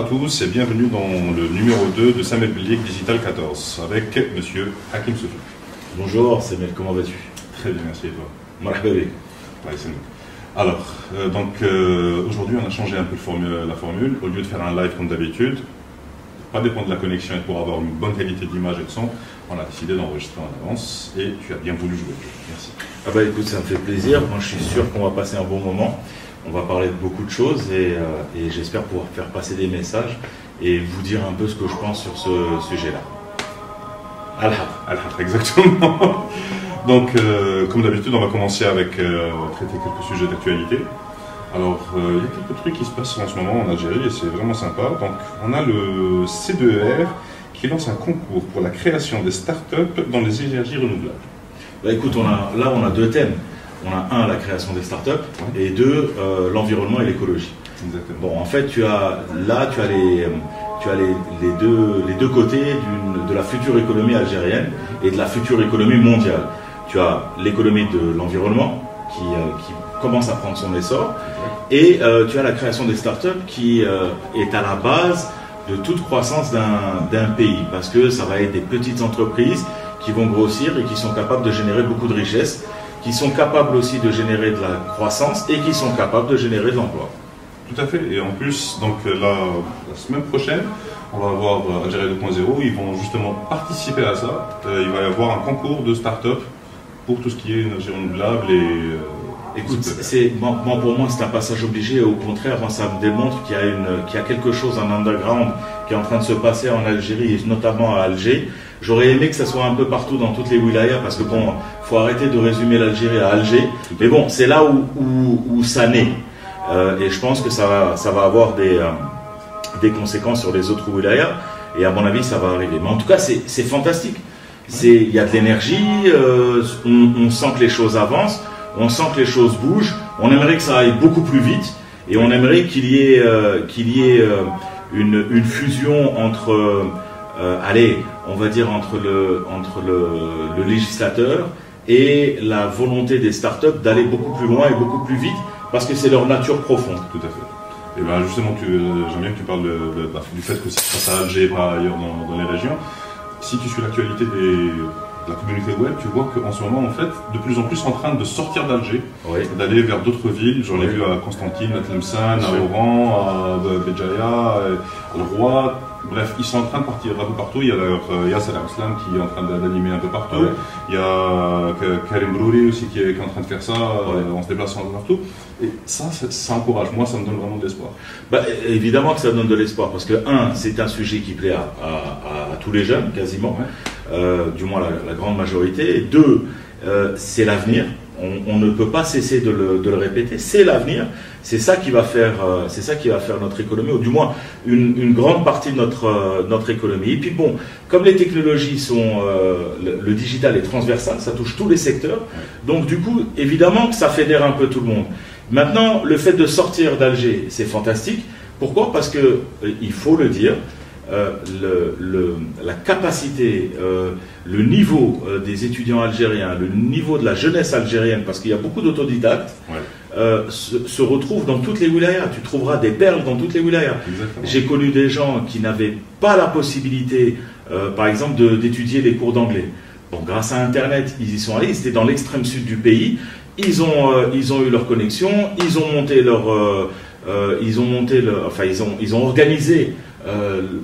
tous et bienvenue dans le numéro 2 de Samel Belliek Digital 14 avec monsieur Hakim Soufi. Bonjour Samel, comment vas-tu? Très bien, merci et toi? Marhaba bik. Ouais, c'est nous. Alors, aujourd'hui on a changé un peu la formule. Au lieu de faire un live comme d'habitude, pas dépendre de la connexion et pour avoir une bonne qualité d'image et de son, on a décidé d'enregistrer en avance et tu as bien voulu jouer. Merci. Ah bah écoute, ça me fait plaisir. Moi je suis sûr qu'on va passer un bon moment. On va parler de beaucoup de choses et j'espère pouvoir faire passer des messages et vous dire un peu ce que je pense sur ce sujet-là. Al-Haq, exactement. Donc, comme d'habitude, on va commencer avec traiter quelques sujets d'actualité. Alors, il y a quelques trucs qui se passent en ce moment en Algérie et c'est vraiment sympa. Donc, on a le C2R qui lance un concours pour la création des startups dans les énergies renouvelables. Bah écoute, on a deux thèmes. On a un, la création des startups, et deux, l'environnement et l'écologie. Exactement. Bon, en fait, tu as les deux côtés de la future économie algérienne et de la future économie mondiale. Tu as l'économie de l'environnement qui commence à prendre son essor, et tu as la création des startups qui est à la base de toute croissance d'un pays, parce que ça va être des petites entreprises qui vont grossir et qui sont capables de générer beaucoup de richesses, qui sont capables aussi de générer de la croissance et qui sont capables de générer de l'emploi. Tout à fait. Et en plus, donc la semaine prochaine, on va avoir Algérie 2.0. Ils vont justement participer à ça. Il va y avoir un concours de start-up pour tout ce qui est énergie renouvelable et écoute, pour moi, c'est un passage obligé. Au contraire, ça me démontre qu'il y a quelque chose en underground qui est en train de se passer en Algérie et notamment à Alger. J'aurais aimé que ça soit un peu partout dans toutes les wilayas parce que bon, faut arrêter de résumer l'Algérie à Alger. Mais bon, c'est là où ça naît. Et je pense que ça va avoir des conséquences sur les autres wilayas. Et à mon avis, ça va arriver. Mais en tout cas, c'est fantastique. Il y a de l'énergie, on sent que les choses avancent, on sent que les choses bougent. On aimerait que ça aille beaucoup plus vite. Et on aimerait qu'il y ait une fusion entre... on va dire entre le législateur et la volonté des startups d'aller beaucoup plus loin et beaucoup plus vite parce que c'est leur nature profonde. Tout à fait. Et bien justement, j'aime bien que tu parles du fait que ça se passe à Alger et pas ailleurs dans les régions. Si tu suis l'actualité de la communauté web, tu vois qu'en ce moment, en fait, de plus en plus en train de sortir d'Alger, d'aller vers d'autres villes. J'en ai vu à Constantine, à Tlemcen, à Oran, à Béjaïa, à Le Roi. Bref, ils sont en train de partir un peu partout. Il y a Yasser Al-Islam qui est en train d'animer un peu partout. Il y a Karim Brouri aussi qui est en train de faire ça en se déplaçant un peu partout. Et ça encourage. Moi, ça me donne vraiment de l'espoir. Bah, évidemment que ça donne de l'espoir parce que, c'est un sujet qui plaît à tous les jeunes, quasiment, du moins la grande majorité. Et deux, c'est l'avenir. On ne peut pas cesser de le répéter. C'est l'avenir. C'est ça qui va faire notre économie, ou du moins une grande partie de notre économie. Et puis bon, comme les technologies sont, le digital est transversal, ça touche tous les secteurs. Donc du coup, évidemment que ça fédère un peu tout le monde. Maintenant, le fait de sortir d'Alger, c'est fantastique. Pourquoi? Parce que il faut le dire. La capacité, le niveau des étudiants algériens, le niveau de la jeunesse algérienne, parce qu'il y a beaucoup d'autodidactes, se retrouve dans toutes les wilayas. Tu trouveras des perles dans toutes les wilayas. J'ai connu des gens qui n'avaient pas la possibilité, par exemple, d'étudier les cours d'anglais. Bon, grâce à Internet, ils y sont allés, ils étaient dans l'extrême sud du pays, ils ont eu leur connexion, ils ont organisé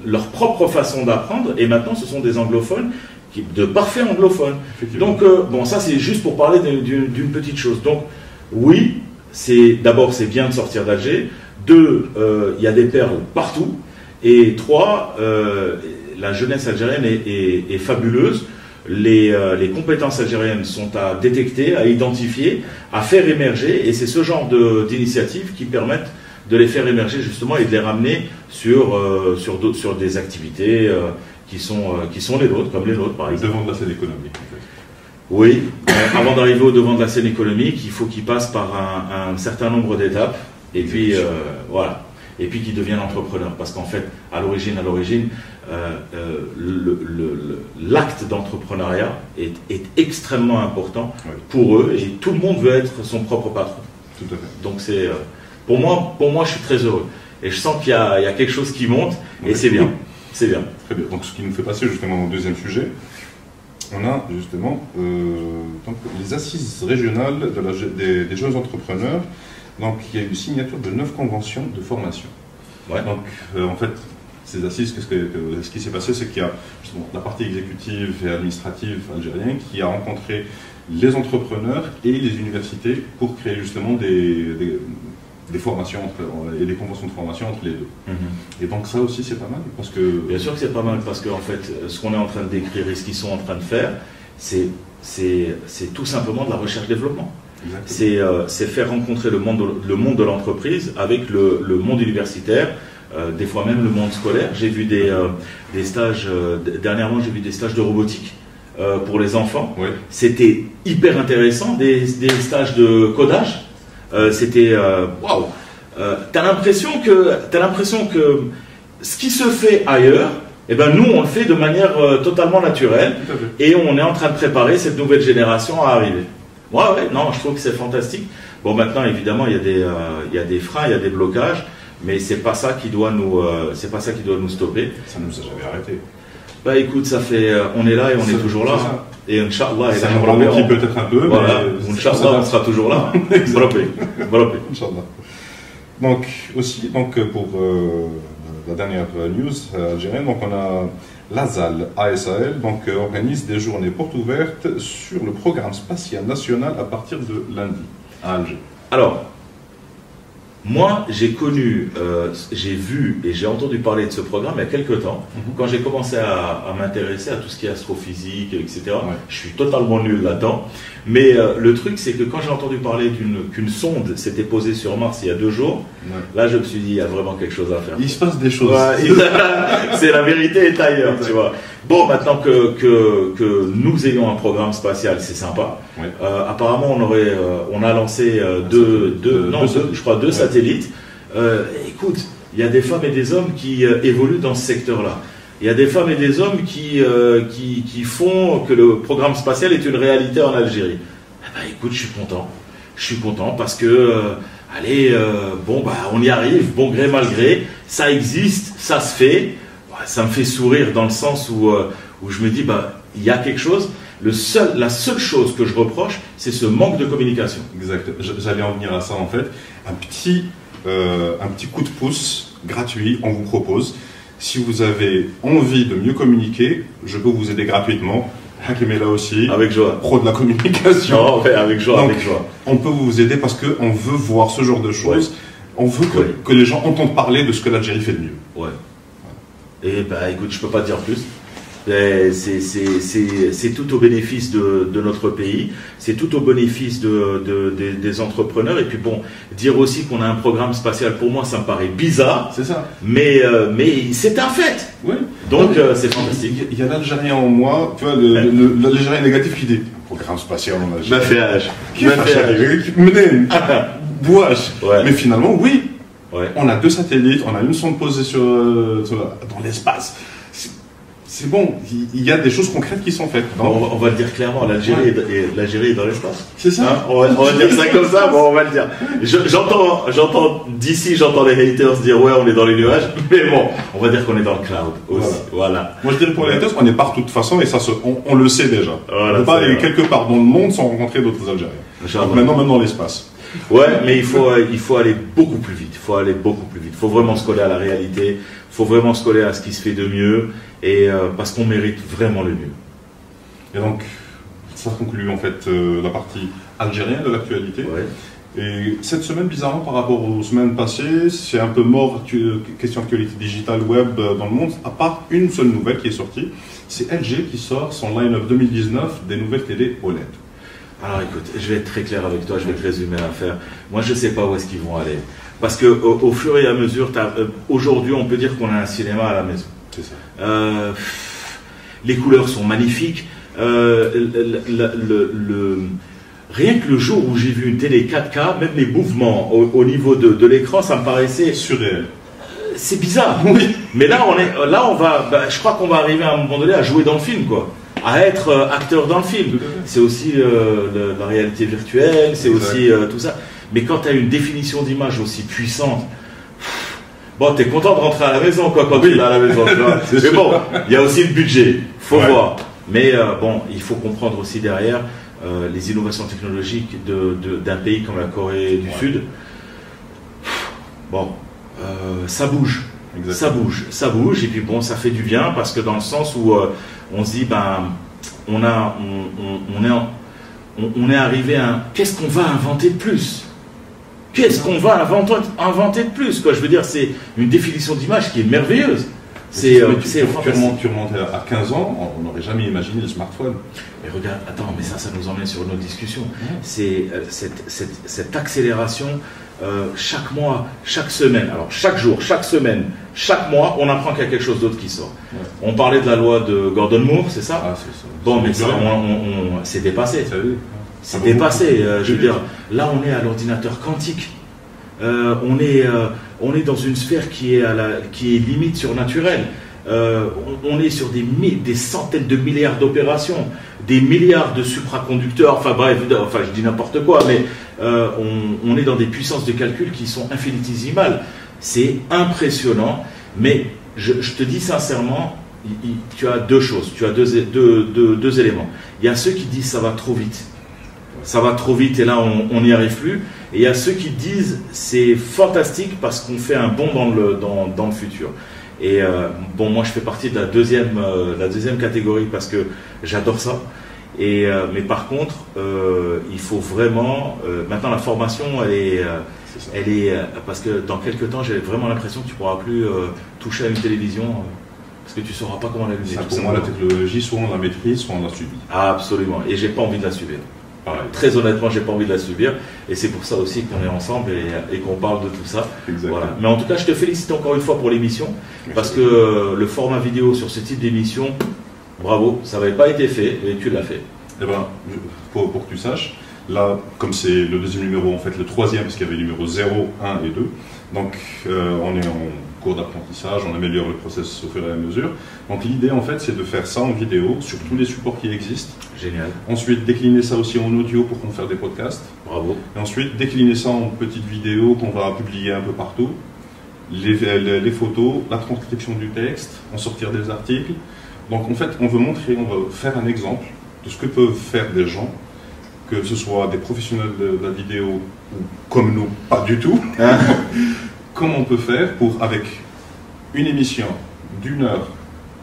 leur propre façon d'apprendre et maintenant ce sont des anglophones, de parfaits anglophones. Donc bon, ça c'est juste pour parler d'une petite chose. Donc oui, d'abord c'est bien de sortir d'Alger, deux, il y a des perles partout, et trois, la jeunesse algérienne est fabuleuse. Les compétences algériennes sont à détecter, à identifier, à faire émerger, et c'est ce genre d'initiatives qui permettent de les faire émerger justement et de les ramener sur des activités qui sont les nôtres, comme les nôtres par exemple. Devant de la scène économique en fait. Oui, avant d'arriver au devant de la scène économique, il faut qu'ils passent par un certain nombre d'étapes et puis voilà. Et puis qu'ils deviennent entrepreneurs, parce qu'en fait, à l'origine, l'acte d'entrepreneuriat est extrêmement important pour eux, et tout le monde veut être son propre patron. Tout à fait. Donc c'est, pour moi, je suis très heureux. et je sens qu'il y a quelque chose qui monte, et c'est bien. C'est bien. Très bien. Donc, ce qui nous fait passer justement au deuxième sujet, on a justement donc, les assises régionales des jeunes entrepreneurs. Donc, il y a eu une signature de 9 conventions de formation. Ouais. Donc, en fait, ces assises, ce qui s'est passé, c'est qu'il y a justement la partie exécutive et administrative algérienne qui a rencontré les entrepreneurs et les universités pour créer justement des formations et des conventions de formation entre les deux. Et donc ça aussi c'est pas mal parce que... Bien sûr que c'est pas mal parce que en fait, ce qu'on est en train de décrire et ce qu'ils sont en train de faire, c'est tout simplement de la recherche-développement. C'est faire rencontrer le monde de l'entreprise avec le monde universitaire, des fois même le monde scolaire. J'ai vu des stages, dernièrement j'ai vu des stages de robotique pour les enfants. Ouais. C'était hyper intéressant, des stages de codage. C'était waouh. T'as l'impression que ce qui se fait ailleurs, eh ben nous on le fait de manière totalement naturelle et on est en train de préparer cette nouvelle génération à arriver. Ouais, non, je trouve que c'est fantastique. Bon, maintenant évidemment il y a des freins, il y a des blocages, mais c'est pas ça qui doit nous stopper. Ça nous a jamais arrêté. Bah écoute, ça fait, on est là et on est toujours là. Et Inch'Allah, ça nous ralentit peut-être un peu, voilà, mais Inch'Allah, on sera toujours là. Inch'Allah. Donc, aussi, pour la dernière news algérienne, donc on a l'ASAL, ASAL, donc organise des journées portes ouvertes sur le programme spatial national à partir de lundi à Alger. Alors, moi, j'ai vu et j'ai entendu parler de ce programme il y a quelques temps, quand j'ai commencé à m'intéresser à tout ce qui est astrophysique, etc. Ouais. Je suis totalement nul là-dedans. Mais le truc, c'est que quand j'ai entendu parler qu'une sonde s'était posée sur Mars il y a 2 jours, là, je me suis dit, il y a vraiment quelque chose à faire. Il se passe des choses. Ouais, c'est la vérité est ailleurs, tu vois. Bon, maintenant que nous ayons un programme spatial, c'est sympa. Ouais. Apparemment, on a lancé deux satellites. Écoute, il y a des femmes et des hommes qui évoluent dans ce secteur-là. Il y a des femmes et des hommes qui font que le programme spatial est une réalité en Algérie. Eh ben, écoute, je suis content. Je suis content parce que, on y arrive, bon gré, mal gré. Ça existe, ça se fait. Ça me fait sourire dans le sens où je me dis, il y a quelque chose. La seule chose que je reproche, c'est ce manque de communication. Exact. J'allais en venir à ça en fait. Un petit coup de pouce gratuit, on vous propose. Si vous avez envie de mieux communiquer, je peux vous aider gratuitement. Hakim est là aussi. Avec joie. Pro de la communication. Non, ouais, avec joie, donc, avec joie. On peut vous aider parce qu'on veut voir ce genre de choses. Ouais. On veut que les gens entendent parler de ce que l'Algérie fait de mieux. Ouais. Et écoute, je peux pas dire plus. C'est tout au bénéfice de notre pays, c'est tout au bénéfice des entrepreneurs. Et puis bon, dire aussi qu'on a un programme spatial, pour moi, ça me paraît bizarre. C'est ça. Mais c'est un fait. Oui. Donc c'est fantastique. Il y a l'Algérien en moi, tu vois, l'Algérien négatif qui dit programme spatial en Algérie. Baféage. Qui bouage. Mais finalement, oui. Ouais. On a 2 satellites, on a une sonde posée dans l'espace. C'est bon, il y a des choses concrètes qui sont faites. On va le dire clairement, l'Algérie est dans l'espace. C'est ça. Hein, on va dire ça comme ça, bon, on va le dire. J'entends d'ici, j'entends les haters dire ouais, on est dans les nuages, mais bon, on va dire qu'on est dans le cloud aussi. Voilà. Moi je dirais pour les haters, on est partout de toute façon et ça on le sait déjà. Voilà, on ne peut pas aller quelque part dans le monde sans rencontrer d'autres Algériens. Donc maintenant, même dans l'espace. Ouais, mais il faut aller beaucoup plus vite. Il faut vraiment se coller à la réalité. Il faut vraiment se coller à ce qui se fait de mieux. Et parce qu'on mérite vraiment le mieux. Et donc, ça conclut en fait la partie algérienne de l'actualité. Ouais. Et cette semaine, bizarrement, par rapport aux semaines passées, c'est un peu mort, question actualité digitale web dans le monde, à part une seule nouvelle qui est sortie. C'est LG qui sort son line-up 2019 des nouvelles télé OLED. Alors écoute, je vais être très clair avec toi, je vais te résumer l'affaire. Moi, je ne sais pas où est-ce qu'ils vont aller. Parce qu'au fur et à mesure, aujourd'hui, on peut dire qu'on a un cinéma à la maison. C'est ça. Les couleurs sont magnifiques. Rien que le jour où j'ai vu une télé 4K, même les mouvements au niveau de l'écran, ça me paraissait surréel. C'est bizarre. Oui. Mais là, je crois qu'on va arriver à un moment donné à jouer dans le film, quoi. À être acteur dans le film. C'est aussi la réalité virtuelle, c'est aussi tout ça. Mais quand tu as une définition d'image aussi puissante, Bon, t'es content de rentrer à la maison, quoi, quand tu es à la maison. Tu vois. Mais bon, il y a aussi le budget, faut voir. Mais bon, il faut comprendre aussi derrière les innovations technologiques d'un pays comme la Corée du Sud. Bon, ça bouge. Exactement. Ça bouge, et puis bon, ça fait du bien, parce que dans le sens où on se dit, ben, on est arrivé à qu'est-ce qu'on va inventer de plus? Qu'est-ce qu'on va inventer de plus, quoi? Je veux dire, c'est une définition d'image qui est merveilleuse. Tu remontes à 15 ans, on n'aurait jamais imaginé le smartphone. Mais regarde, attends, mais ça nous emmène sur une autre discussion. C'est cette accélération, chaque mois, chaque semaine, alors chaque jour, chaque semaine, chaque mois, on apprend qu'il y a quelque chose d'autre qui sort. On parlait de la loi de Gordon Moore, c'est ça? Ah, c'est ça. Bon, mais c'est dépassé. C'est dépassé. Je veux dire, là, on est à l'ordinateur quantique. On est dans une sphère qui est limite surnaturelle. On est sur des centaines de milliards d'opérations, des milliards de supraconducteurs, enfin bref, je dis n'importe quoi, mais on est dans des puissances de calcul qui sont infinitésimales. C'est impressionnant, mais je te dis sincèrement, tu as deux choses, tu as deux éléments. Il y a ceux qui disent ça va trop vite. Ça va trop vite et là on n'y arrive plus. Et il y a ceux qui disent c'est fantastique parce qu'on fait un bond dans le futur. Et bon, moi je fais partie de la deuxième catégorie parce que j'adore ça. Mais par contre, il faut vraiment maintenant la formation elle est parce que dans quelques temps j'ai vraiment l'impression que tu pourras plus toucher à une télévision. Parce que tu ne sauras pas comment l'allumer. Pour moi, la technologie, soit on la maîtrise, soit on la subit. Absolument. Et j'ai pas envie de la subir. Très honnêtement, j'ai pas envie de la subir. Et c'est pour ça aussi qu'on est ensemble et qu'on parle de tout ça. Voilà. Mais en tout cas, je te félicite encore une fois pour l'émission. Parce que le format vidéo sur ce type d'émission, bravo, ça n'avait pas été fait et tu l'as fait. Eh ben, pour que tu saches, là, comme c'est le deuxième numéro, en fait, le troisième, parce qu'il y avait le numéro 0, 1 et 2. Donc, on est en cours d'apprentissage, on améliore le process au fur et à mesure. Donc, l'idée, en fait, c'est de faire ça en vidéo sur tous les supports qui existent. Génial. Ensuite, décliner ça aussi en audio pour qu'on fasse des podcasts. Bravo. Et ensuite, décliner ça en petites vidéos qu'on va publier un peu partout. Les photos, la transcription du texte, en sortir des articles. Donc, en fait, on veut faire un exemple de ce que peuvent faire des gens, que ce soit des professionnels de la vidéo ou comme nous, pas du tout. Comment on peut faire pour, avec une émission d'1 heure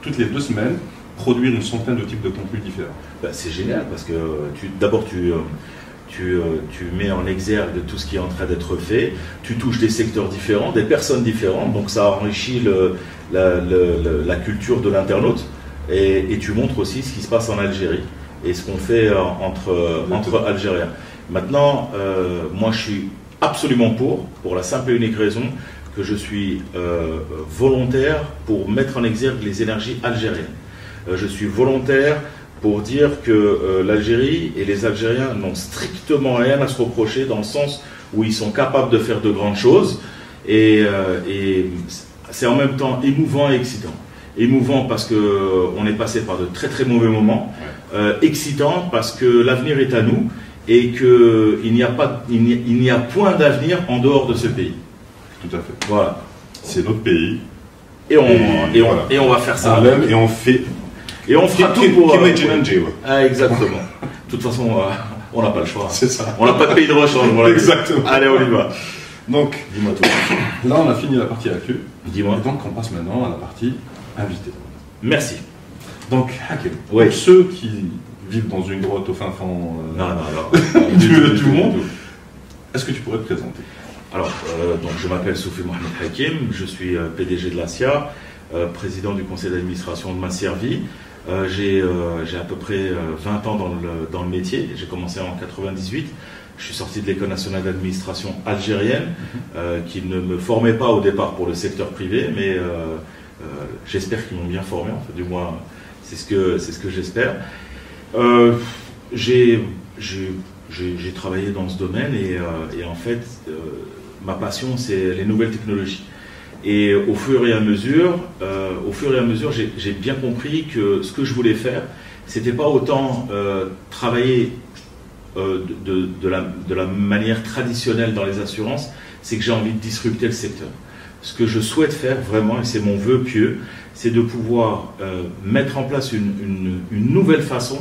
toutes les 2 semaines, produire une centaine de types de contenus différents. C'est génial parce que d'abord tu mets en exergue tout ce qui est en train d'être fait, tu touches des secteurs différents, des personnes différentes, donc ça enrichit la culture de l'internaute et tu montres aussi ce qui se passe en Algérie et ce qu'on fait entre Algériens. Maintenant, moi je suis absolument pour la simple et unique raison que je suis volontaire pour mettre en exergue les énergies algériennes. Je suis volontaire pour dire que l'Algérie et les Algériens n'ont strictement rien à se reprocher dans le sens où ils sont capables de faire de grandes choses et c'est en même temps émouvant et excitant. Émouvant parce qu'on est passé par de très très mauvais moments, excitant parce que l'avenir est à nous et qu'il n'y a point d'avenir en dehors de ce pays. Tout à fait. Voilà. C'est notre pays. Et on va faire ça. Et on fait. Et on fera tout pour. Exactement. De toute façon, on n'a pas le choix. C'est ça. On n'a pas de pays de rechange. Voilà. Exactement. Allez, on y va. Donc, dis-moi tout. Là, on a fini la partie actu. Dis-moi. Et donc, on passe maintenant à la partie invité. Merci. Donc, Hakim, oui. Pour ceux qui vivent dans une grotte au fin fond du monde, est-ce que tu pourrais te présenter? Alors, donc je m'appelle Soufi Mohamed Hakim, je suis PDG de l'ASIA, président du conseil d'administration de Masservi. J'ai à peu près 20 ans dans le métier. J'ai commencé en 98. Je suis sorti de l'école nationale d'administration algérienne, qui ne me formait pas au départ pour le secteur privé, mais j'espère qu'ils m'ont bien formé. Enfin, du moins, c'est ce que j'espère. J'ai travaillé dans ce domaine et en fait, ma passion, c'est les nouvelles technologies. Et au fur et à mesure, j'ai bien compris que ce que je voulais faire, c'était pas autant travailler de la manière traditionnelle dans les assurances, c'est que j'ai envie de disrupter le secteur. ce que je souhaite faire vraiment, et c'est mon vœu pieux, c'est de pouvoir mettre en place une nouvelle façon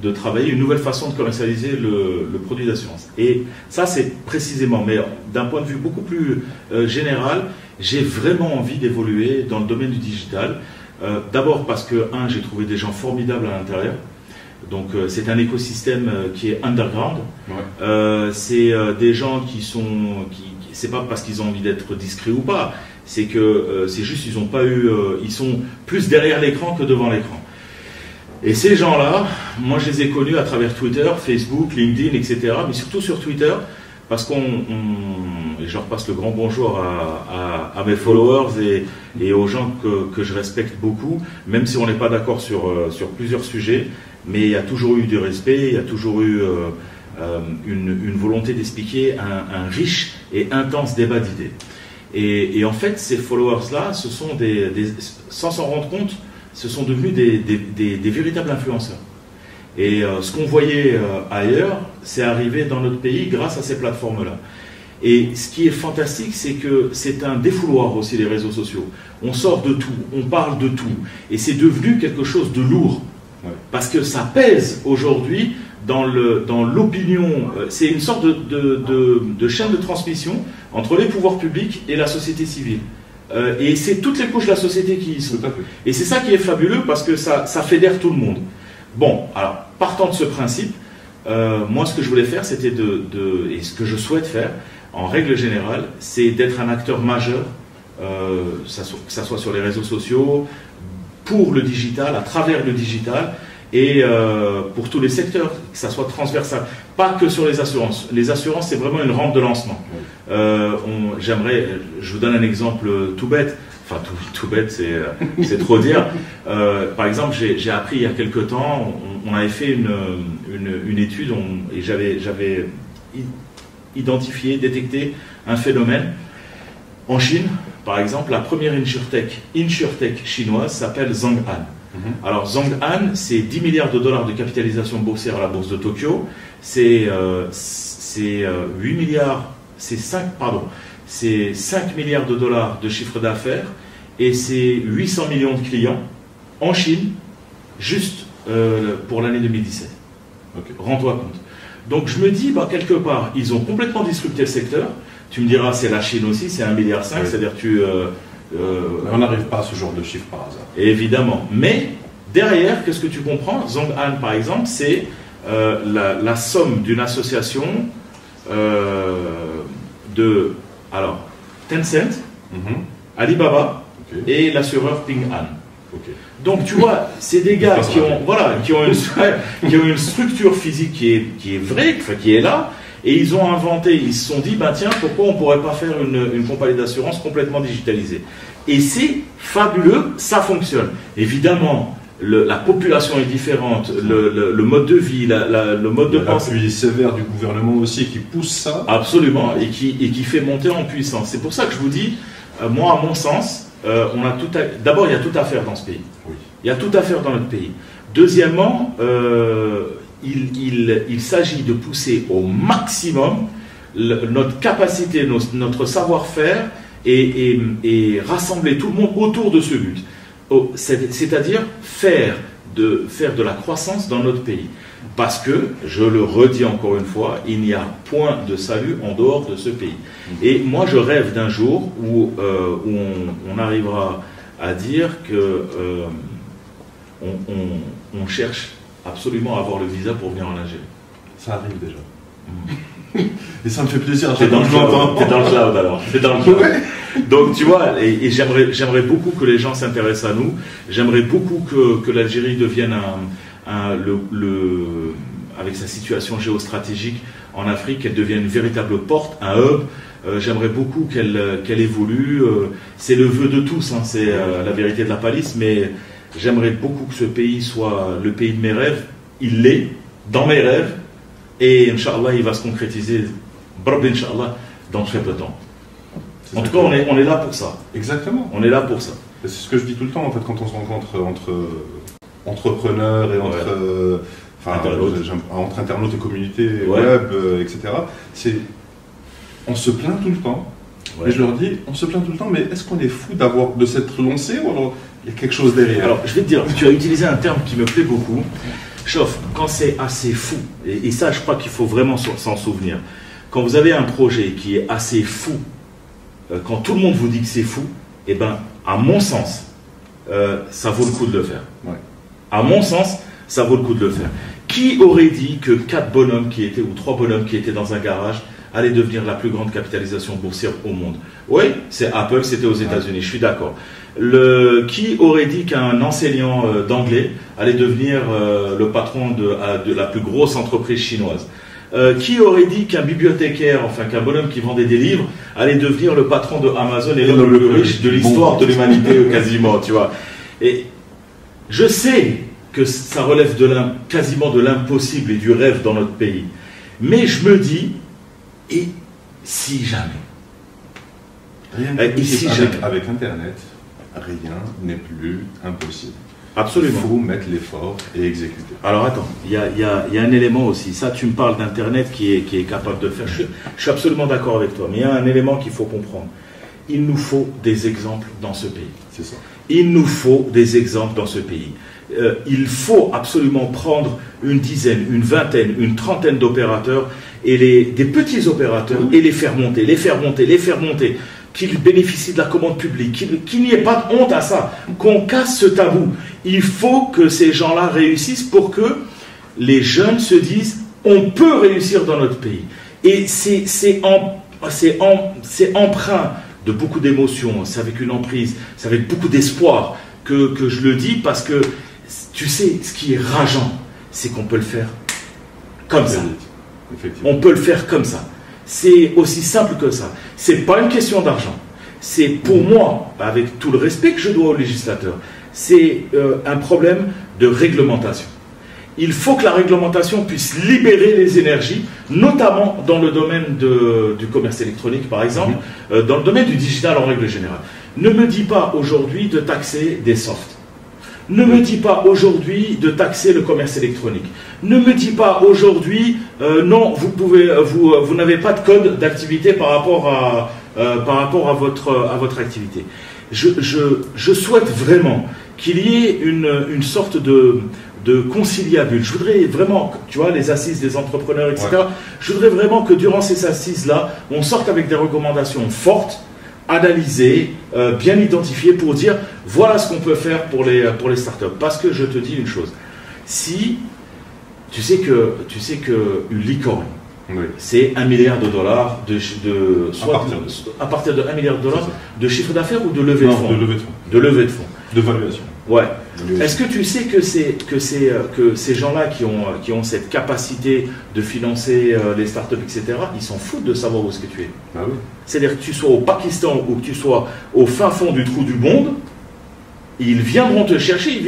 de travailler, une nouvelle façon de commercialiser le produit d'assurance. Et ça, c'est précisément, mais d'un point de vue beaucoup plus général, j'ai vraiment envie d'évoluer dans le domaine du digital. D'abord parce que, j'ai trouvé des gens formidables à l'intérieur. Donc c'est un écosystème qui est underground. Ouais. C'est des gens qui sont... c'est pas parce qu'ils ont envie d'être discrets ou pas, c'est que c'est juste ils ont pas eu... ils sont plus derrière l'écran que devant l'écran. Et ces gens-là, moi je les ai connus à travers Twitter, Facebook, LinkedIn, etc. Mais surtout sur Twitter, parce et je repasse le grand bonjour à mes followers et aux gens que je respecte beaucoup, même si on n'est pas d'accord sur plusieurs sujets, mais il y a toujours eu du respect, il y a toujours eu une volonté d'expliquer un riche et intense débat d'idées. Et en fait, ces followers-là, ce sont sans s'en rendre compte, ce sont devenus des véritables influenceurs. Et ce qu'on voyait ailleurs, c'est arrivé dans notre pays grâce à ces plateformes-là. Et ce qui est fantastique, c'est que c'est un défouloir aussi, les réseaux sociaux. On sort de tout, on parle de tout. Et c'est devenu quelque chose de lourd. Ouais. Parce que ça pèse aujourd'hui dans l'opinion. C'est une sorte de chaîne de transmission entre les pouvoirs publics et la société civile. Et c'est toutes les couches de la société qui y sont. Et c'est ça qui est fabuleux parce que ça fédère tout le monde. Bon, alors, partant de ce principe, moi ce que je voulais faire, c'était et ce que je souhaite faire, en règle générale, c'est d'être un acteur majeur, que ça soit sur les réseaux sociaux, pour le digital, à travers le digital, et pour tous les secteurs, que ça soit transversal. Pas que sur les assurances. Les assurances, c'est vraiment une rampe de lancement. Je vous donne un exemple tout bête. Enfin, tout bête, c'est trop dire. Par exemple, j'ai appris il y a quelque temps, on avait fait une étude et j'avais identifié, détecté un phénomène. En Chine, par exemple, la première insurtech chinoise s'appelle Zhong'an. Alors Zhong'an, c'est 10 milliards de dollars de capitalisation boursière à la bourse de Tokyo, c'est 8 milliards, c'est 5 milliards de dollars de chiffre d'affaires et c'est 800 millions de clients en Chine, juste pour l'année 2017. Okay. Rends-toi compte. Donc je me dis, quelque part, ils ont complètement disrupté le secteur. Tu me diras, c'est la Chine aussi, c'est 1,5 milliard, oui. C'est-à-dire on n'arrive pas à ce genre de chiffre par hasard. Évidemment. Mais derrière, qu'est-ce que tu comprends? Zhong'an, par exemple, c'est la somme d'une association alors, Tencent, Alibaba et l'assureur Ping An. Okay. Donc tu vois, c'est des gars qui ont une structure physique qui est vraie, qui est là, et ils ont inventé, ils se sont dit, tiens, pourquoi on ne pourrait pas faire une compagnie d'assurance complètement digitalisée? Et c'est fabuleux, ça fonctionne. Évidemment, la population est différente, le mode de vie, le mode de pensée. L'appui sévère du gouvernement aussi qui pousse ça. Absolument, et qui fait monter en puissance. C'est pour ça que je vous dis, moi, à mon sens, d'abord, il y a tout à faire dans ce pays. Oui. Il y a tout à faire dans notre pays. Deuxièmement, il s'agit de pousser au maximum notre capacité, notre savoir-faire et rassembler tout le monde autour de ce but. C'est-à-dire faire de la croissance dans notre pays. Parce que, je le redis encore une fois, il n'y a point de salut en dehors de ce pays. Et moi, je rêve d'un jour où on arrivera à dire que on cherche absolument à avoir le visa pour venir en Algérie. Ça arrive déjà. Et ça me fait plaisir. T'es dans le cloud alors. T'es dans le cloud. Ouais. Donc tu vois, et j'aimerais beaucoup que les gens s'intéressent à nous. J'aimerais beaucoup que l'Algérie devienne avec sa situation géostratégique en Afrique, qu'elle devienne une véritable porte, un hub. J'aimerais beaucoup qu'elle évolue. C'est le vœu de tous, c'est la vérité de la palisse, mais j'aimerais beaucoup que ce pays soit le pays de mes rêves. Il l'est, dans mes rêves, et Inch'Allah, il va se concrétiser, Inch'Allah, dans très peu de temps. En tout cas, on est là pour ça. Exactement. On est là pour ça. C'est ce que je dis tout le temps, en fait, quand on se rencontre entre entrepreneurs et entre internautes et communautés web, etc. On se plaint tout le temps Et je leur dis, on se plaint tout le temps, mais est-ce qu'on est fou de s'être lancé ou alors il y a quelque chose derrière? Alors, je vais te dire, tu as utilisé un terme qui me plaît beaucoup. Chauffe, quand c'est assez fou, et ça, je crois qu'il faut vraiment s'en souvenir. Quand vous avez un projet qui est assez fou, quand tout le monde vous dit que c'est fou, eh ben, à mon sens, ça vaut le coup de le faire. Ouais. À mon sens, ça vaut le coup de le faire. Qui aurait dit que 4 bonhommes qui étaient, ou 3 bonhommes qui étaient dans un garage, allait devenir la plus grande capitalisation boursière au monde? Oui, c'est Apple, c'était aux États-Unis, je suis d'accord. Qui aurait dit qu'un enseignant d'anglais allait devenir le patron de la plus grosse entreprise chinoise? Qui aurait dit qu'un bibliothécaire, enfin qu'un bonhomme qui vendait des livres, allait devenir le patron de Amazon et l'homme le plus riche de l'histoire de l'humanité quasiment, tu vois? Et je sais que ça relève quasiment de l'impossible et du rêve dans notre pays. Mais je me dis, et si jamais? Et si avec Internet, rien n'est plus impossible. Absolument. Il faut mettre l'effort et exécuter. Alors attends, il y a un élément aussi. Ça, tu me parles d'Internet qui est capable de le faire. Je suis absolument d'accord avec toi. Mais il y a un élément qu'il faut comprendre. Il nous faut des exemples dans ce pays. C'est ça. Il nous faut des exemples dans ce pays. Il faut absolument prendre une dizaine, une vingtaine, une trentaine d'opérateurs et des petits opérateurs et les faire monter, qu'ils bénéficient de la commande publique, qu'il n'y ait pas de honte à ça, qu'on casse ce tabou. Il faut que ces gens-là réussissent pour que les jeunes se disent on peut réussir dans notre pays. Et c'est empreint de beaucoup d'émotions, c'est avec une emprise, c'est avec beaucoup d'espoir que je le dis, parce que tu sais, ce qui est rageant, c'est qu'on peut le faire comme ça. On peut le faire comme ça. C'est aussi simple que ça. C'est pas une question d'argent. C'est pour moi, avec tout le respect que je dois aux législateurs, c'est un problème de réglementation. Il faut que la réglementation puisse libérer les énergies, notamment dans le domaine du commerce électronique, par exemple, dans le domaine du digital en règle générale. Ne me dis pas aujourd'hui de taxer des softs. Ne me dis pas aujourd'hui de taxer le commerce électronique. Ne me dis pas aujourd'hui, non, vous n'avez pas de code d'activité par rapport à votre activité. Je souhaite vraiment qu'il y ait une sorte de conciliabule. Je voudrais vraiment, tu vois, les assises des entrepreneurs, etc. Ouais. Je voudrais vraiment que durant ces assises-là, on sorte avec des recommandations fortes, analysées, bien identifiées, pour dire voilà ce qu'on peut faire pour les startups. Parce que je te dis une chose, si tu sais que une licorne, oui, c'est $1 milliard à partir de $1 milliard de chiffre d'affaires ou de levée de fonds? De levée de fonds. De valuation. Ouais. Est-ce que tu sais que ces gens-là qui ont cette capacité de financer les startups, etc., ils s'en foutent de savoir où est-ce que tu es? Ah oui. C'est-à-dire que tu sois au Pakistan ou que tu sois au fin fond du trou du monde, ils viendront te chercher,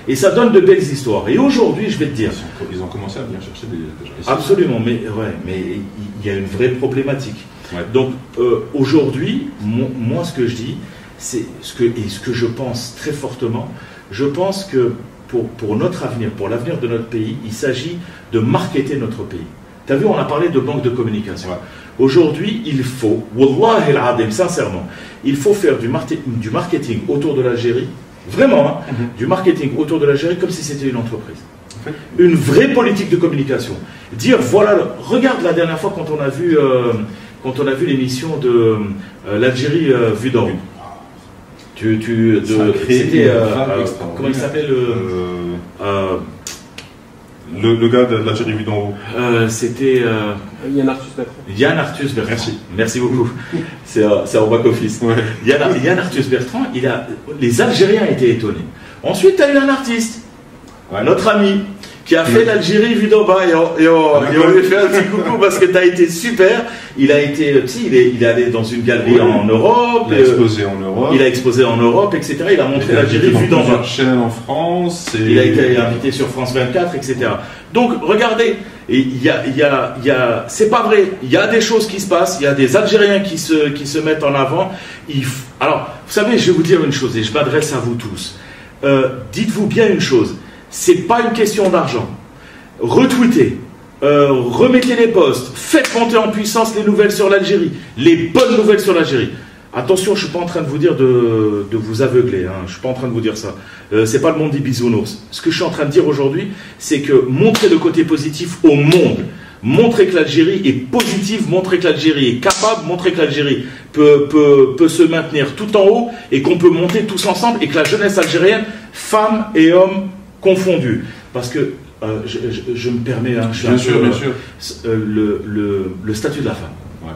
Et ça donne de belles histoires. Et aujourd'hui, je vais te dire... Ils ont commencé à venir chercher des gens. Absolument, mais il y a une vraie problématique. Ouais. Donc, aujourd'hui, moi, ce que je dis, c'est ce que je pense très fortement, je pense que pour notre avenir, pour l'avenir de notre pays, il s'agit de marketer notre pays. Tu as vu, on a parlé de banque de communication. Ouais. Aujourd'hui, il faut, Wallah el-Adim, sincèrement, il faut faire du marketing autour de l'Algérie, vraiment, hein, du marketing autour de l'Algérie comme si c'était une entreprise. Une vraie politique de communication. Dire, voilà, regarde la dernière fois quand on a vu l'émission de l'Algérie vue d'en haut. C'était comment il s'appelle le gars de l'Algérie vue d'en haut. C'était Yann Arthus Bertrand. Merci beaucoup. C'est en back-office. Ouais. Yann Arthus Bertrand, les Algériens étaient étonnés. Ensuite, tu as eu un artiste, notre ami, qui a fait l'Algérie vue d'en bas, et on lui fait un petit coucou parce que tu as été super. Il a été, il est allé dans une galerie en Europe. Il a exposé en Europe. Etc. Il a montré l'Algérie vue d'en bas. Chaîne en France. Il a été invité sur France 24, etc. Donc, regardez, c'est pas vrai. Il y a des choses qui se passent. Il y a des Algériens qui se mettent en avant. Alors, vous savez, je vais vous dire une chose, et je m'adresse à vous tous. Dites-vous bien une chose. C'est pas une question d'argent. Retweetez, remettez les postes, faites monter en puissance les nouvelles sur l'Algérie, les bonnes nouvelles sur l'Algérie. Attention, je ne suis pas en train de vous dire de vous aveugler, hein. Je ne suis pas en train de vous dire ça. C'est pas le monde des bisounours. Ce que je suis en train de dire aujourd'hui, c'est que montrer le côté positif au monde, montrer que l'Algérie est positive, montrer que l'Algérie est capable, montrer que l'Algérie peut se maintenir tout en haut et qu'on peut monter tous ensemble et que la jeunesse algérienne, femmes et hommes confondus. Parce que, je me permets, hein, je suis bien sûr. Le statut de la femme. Ouais.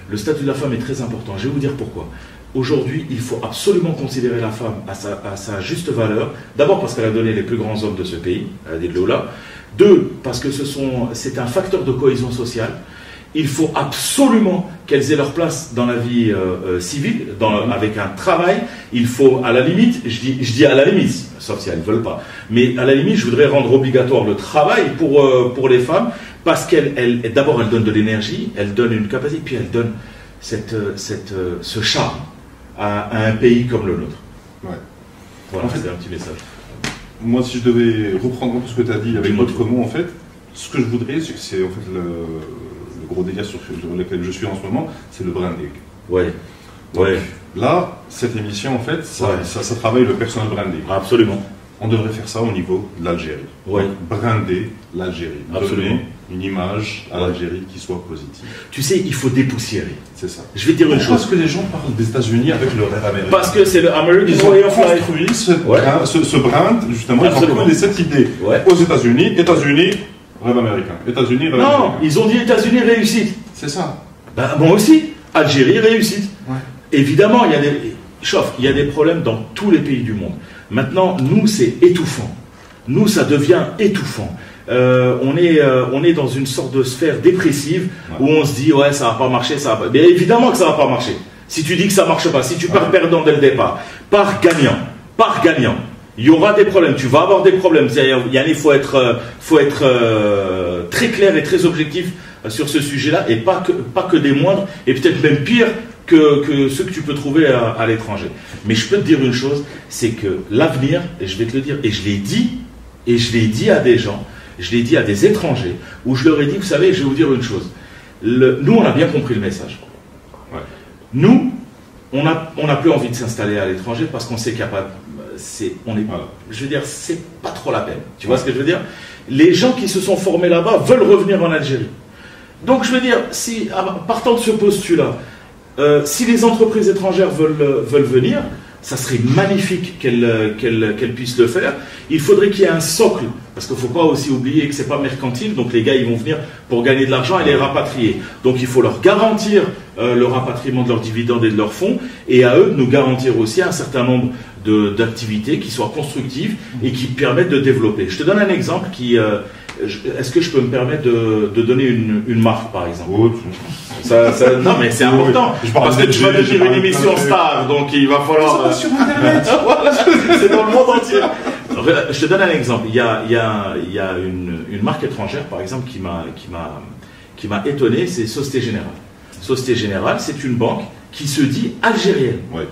Le statut de la femme est très important. Je vais vous dire pourquoi. Aujourd'hui, il faut absolument considérer la femme à sa juste valeur. D'abord parce qu'elle a donné les plus grands hommes de ce pays, elle a dit Lola. Deux, parce que c'est un facteur de cohésion sociale. Il faut absolument qu'elles aient leur place dans la vie civile, avec un travail. Il faut, à la limite, je dis à la limite, sauf si elles ne veulent pas, mais à la limite, je voudrais rendre obligatoire le travail pour les femmes, parce d'abord, elles donnent de l'énergie, elles donnent une capacité, puis elles donnent ce charme à un pays comme le nôtre. Ouais. Voilà, en fait, c'est un petit message. Moi, si je devais reprendre un peu ce que tu as dit avec d'autres mots, en fait, ce que je voudrais, c'est en fait le gros dégât sur lequel je suis en ce moment, c'est le branding. Ouais. Donc, ouais. Là, cette émission, en fait, ça travaille le personal branding. Absolument. On devrait faire ça au niveau de l'Algérie. Ouais. Brander l'Algérie. Absolument. Donner une image à l'Algérie qui soit positive. Tu sais, il faut dépoussiérer. C'est ça. Je vais te dire une chose. Pourquoi est-ce que les gens parlent des États-Unis avec le rêve américain? Parce que c'est le American Way of Life. Construit ce brand, justement, ils ont donné cette idée aux États-Unis. États-Unis, rêve américain. États-Unis, rêve américain. Non, ils ont dit États-Unis réussite. C'est ça. Ben, moi aussi, Algérie réussite. Ouais. Évidemment, il y a des problèmes dans tous les pays du monde. Maintenant, nous, c'est étouffant. Nous, ça devient étouffant. On est dans une sorte de sphère dépressive où on se dit, ouais, ça va pas marcher, ça va pas. Mais évidemment que ça va pas marcher. Si tu dis que ça marche pas, si tu pars perdant dès le départ, pars gagnant. Il y aura des problèmes, tu vas avoir des problèmes. Il faut être très clair et très objectif sur ce sujet-là, et pas que des moindres, et peut-être même pire que ceux que tu peux trouver à l'étranger. Mais je peux te dire une chose, c'est que l'avenir, et je vais te le dire, et je l'ai dit à des gens, je l'ai dit à des étrangers, où je leur ai dit, vous savez, je vais vous dire une chose, nous on a bien compris le message. Ouais. Nous, on n'a plus envie de s'installer à l'étranger parce qu'on sait qu'il n'y a pas... Je veux dire, c'est pas trop la peine. Tu vois ce que je veux dire? Les gens qui se sont formés là-bas veulent revenir en Algérie. Donc je veux dire, si, partant de ce postulat, si les entreprises étrangères veulent venir, ça serait magnifique qu'elles puissent le faire. Il faudrait qu'il y ait un socle, parce qu'il ne faut pas aussi oublier que ce n'est pas mercantile, donc les gars ils vont venir pour gagner de l'argent et les rapatrier. Donc il faut leur garantir le rapatriement de leurs dividendes et de leurs fonds, et à eux de nous garantir aussi un certain nombre d'activités qui soient constructives et qui permettent de développer. Je te donne un exemple qui... Est-ce que je peux me permettre de donner une marque, par exemple? Non, mais c'est important. Parce que tu vas devenir une émission star, donc il va falloir... sur Internet. Voilà, c'est dans le monde entier. Je te donne un exemple. Il y a une marque étrangère, par exemple, qui m'a étonné, c'est Société Générale. Société Générale, c'est une banque qui se dit algérienne. Ouais.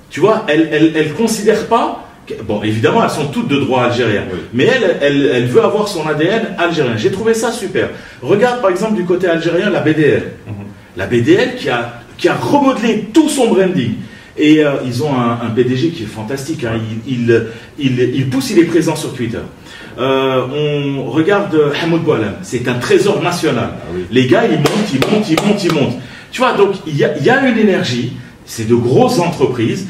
Tu vois, elle ne considère pas... Bon, évidemment, elles sont toutes de droit algérien, oui. Mais elle veut avoir son ADN algérien. J'ai trouvé ça super. Regarde, par exemple, du côté algérien, la BDL. La BDL qui a remodelé tout son branding. Et ils ont un PDG qui est fantastique. Hein. Il pousse, il est présent sur Twitter. On regarde Hamoud Boualem. C'est un trésor national. Ah, oui. Les gars, ils montent. Tu vois, donc, il y a une énergie. C'est de grosses entreprises.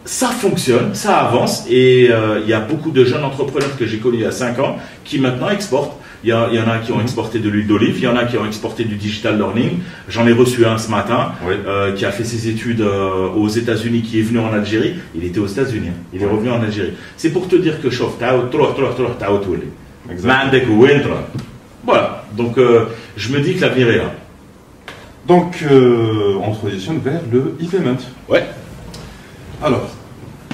Ça fonctionne, ça avance, et il y a beaucoup de jeunes entrepreneurs que j'ai connus il y a 5 ans qui maintenant exportent. Il y en a qui ont exporté de l'huile d'olive, il y en a qui ont exporté du digital learning. J'en ai reçu un ce matin qui a fait ses études aux États-Unis, qui est venu en Algérie. Il était aux États-Unis, il est revenu en Algérie. C'est pour te dire que voilà, donc je me dis que l'avenir est là. Donc on transitionne vers le e-payment. Ouais. Alors,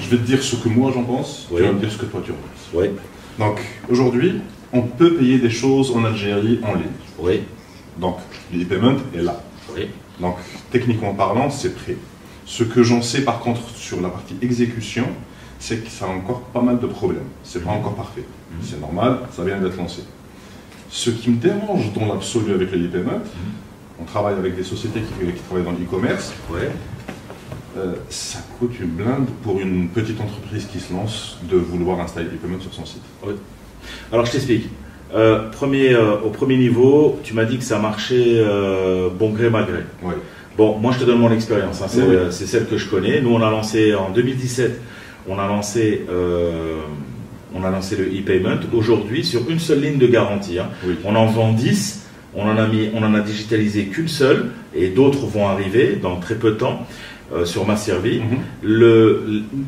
je vais te dire ce que moi j'en pense, tu vas me dire ce que toi tu en penses. Oui. Donc, aujourd'hui, on peut payer des choses en Algérie en ligne. Oui. Donc, l'e-payment est là. Oui. Donc, techniquement parlant, c'est prêt. Ce que j'en sais par contre sur la partie exécution, c'est que ça a encore pas mal de problèmes. C'est pas encore parfait. C'est normal, ça vient d'être lancé. Ce qui me dérange dans l'absolu avec le e-payment, on travaille avec des sociétés qui travaillent dans l'e-commerce. Ouais. Ça coûte une blinde pour une petite entreprise qui se lance de vouloir installer l'e-payment sur son site. Ouais. Alors je t'explique. Au premier niveau, tu m'as dit que ça marchait bon gré mal gré. Ouais. Bon, moi je te donne mon expérience, hein, c'est celle que je connais. Nous on a lancé en 2017, on a lancé le e-payment. Aujourd'hui, sur une seule ligne de garantie, hein. Oui. On en vend 10, on en a digitalisé qu'une seule, et d'autres vont arriver dans très peu de temps. Sur ma servie,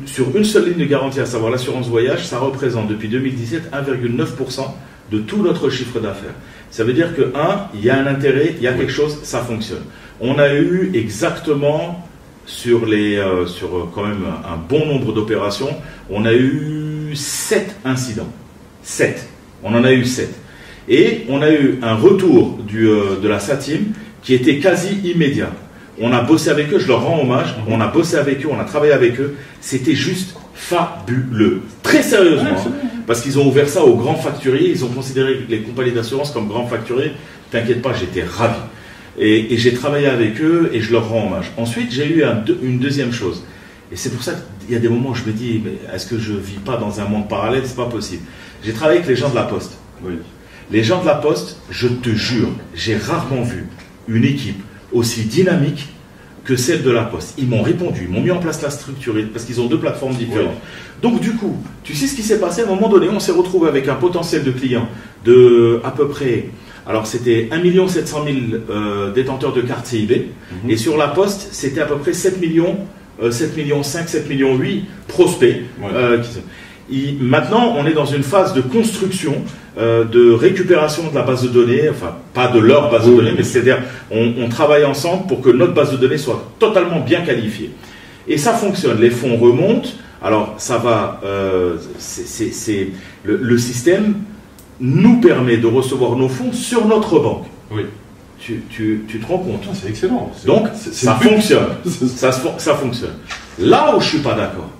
sur une seule ligne de garantie, à savoir l'assurance voyage, ça représente depuis 2017 1,9% de tout notre chiffre d'affaires. Ça veut dire que, il y a un intérêt, il y a quelque chose, ça fonctionne. On a eu exactement sur quand même un bon nombre d'opérations, on a eu 7 incidents. 7. On en a eu 7. Et on a eu un retour de la SATIM qui était quasi immédiat. On a bossé avec eux, je leur rends hommage, on a bossé avec eux, on a travaillé avec eux, c'était juste fabuleux, très sérieusement, parce qu'ils ont ouvert ça aux grands facturiers, ils ont considéré les compagnies d'assurance comme grands facturiers, t'inquiète pas, j'étais ravi. Et j'ai travaillé avec eux et je leur rends hommage. Ensuite, j'ai eu une deuxième chose, et c'est pour ça qu'il y a des moments où je me dis, est-ce que je ne vis pas dans un monde parallèle? C'est pas possible. J'ai travaillé avec les gens de la Poste. Oui. Les gens de la Poste, je te jure, j'ai rarement vu une équipe aussi dynamique que celle de la Poste. Ils m'ont répondu, ils m'ont mis en place la structure, parce qu'ils ont deux plateformes différentes. Oui. Donc du coup, tu sais ce qui s'est passé? À un moment donné, on s'est retrouvé avec un potentiel de clients de à peu près, alors c'était 1 700 000 détenteurs de carte CIB, et sur la Poste, c'était à peu près 7 millions, 7 millions 5, 7 millions 8 prospects. Ouais. Maintenant, on est dans une phase de construction, de récupération de la base de données, enfin, pas de leur base de données, mais c'est-à-dire, on travaille ensemble pour que notre base de données soit totalement bien qualifiée. Et ça fonctionne, les fonds remontent, alors ça va, le système nous permet de recevoir nos fonds sur notre banque. Oui. Tu te rends compte? C'est excellent. Donc, ça fonctionne. Ça fonctionne. Là où je ne suis pas d'accord,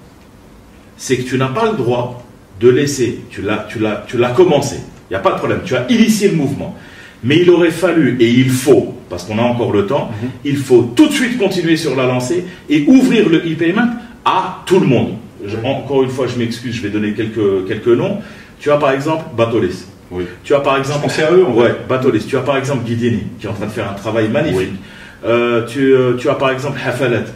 c'est que tu n'as pas le droit de laisser, tu l'as commencé, il n'y a pas de problème, tu as initié le mouvement, mais il aurait fallu, et il faut, parce qu'on a encore le temps, il faut tout de suite continuer sur la lancée et ouvrir le e-payment à tout le monde. Encore une fois, je m'excuse, je vais donner quelques noms. Tu as par exemple Batolis. Oui. Tu as par exemple... Batolis. Tu as par exemple Guidini, qui est en train de faire un travail magnifique. Oui. Tu as par exemple Hafalat.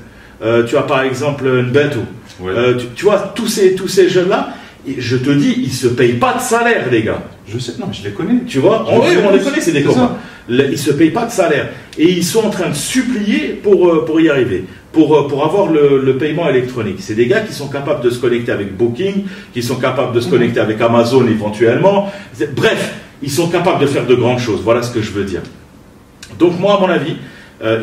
Tu as par exemple Nbetou. Oui. Tu vois, tous ces jeunes-là, je te dis, ils ne se payent pas de salaire, les gars. Je sais, non, mais je les connais. Tu vois, on les connaît, c'est des copains. Ils ne se payent pas de salaire. Et ils sont en train de supplier pour y arriver, pour avoir le paiement électronique. C'est des gars qui sont capables de se connecter avec Booking, qui sont capables de se connecter avec Amazon éventuellement. Bref, ils sont capables de faire de grandes choses. Voilà ce que je veux dire. Donc moi, à mon avis,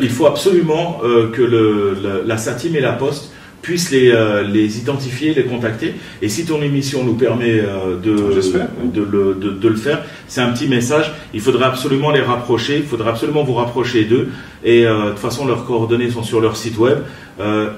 il faut absolument que la SATIM et la Poste puissent les identifier, les contacter. Et si ton émission nous permet de le faire, c'est un petit message. Il faudrait absolument les rapprocher, il faudrait absolument vous rapprocher d'eux. Et de toute façon, leurs coordonnées sont sur leur site web.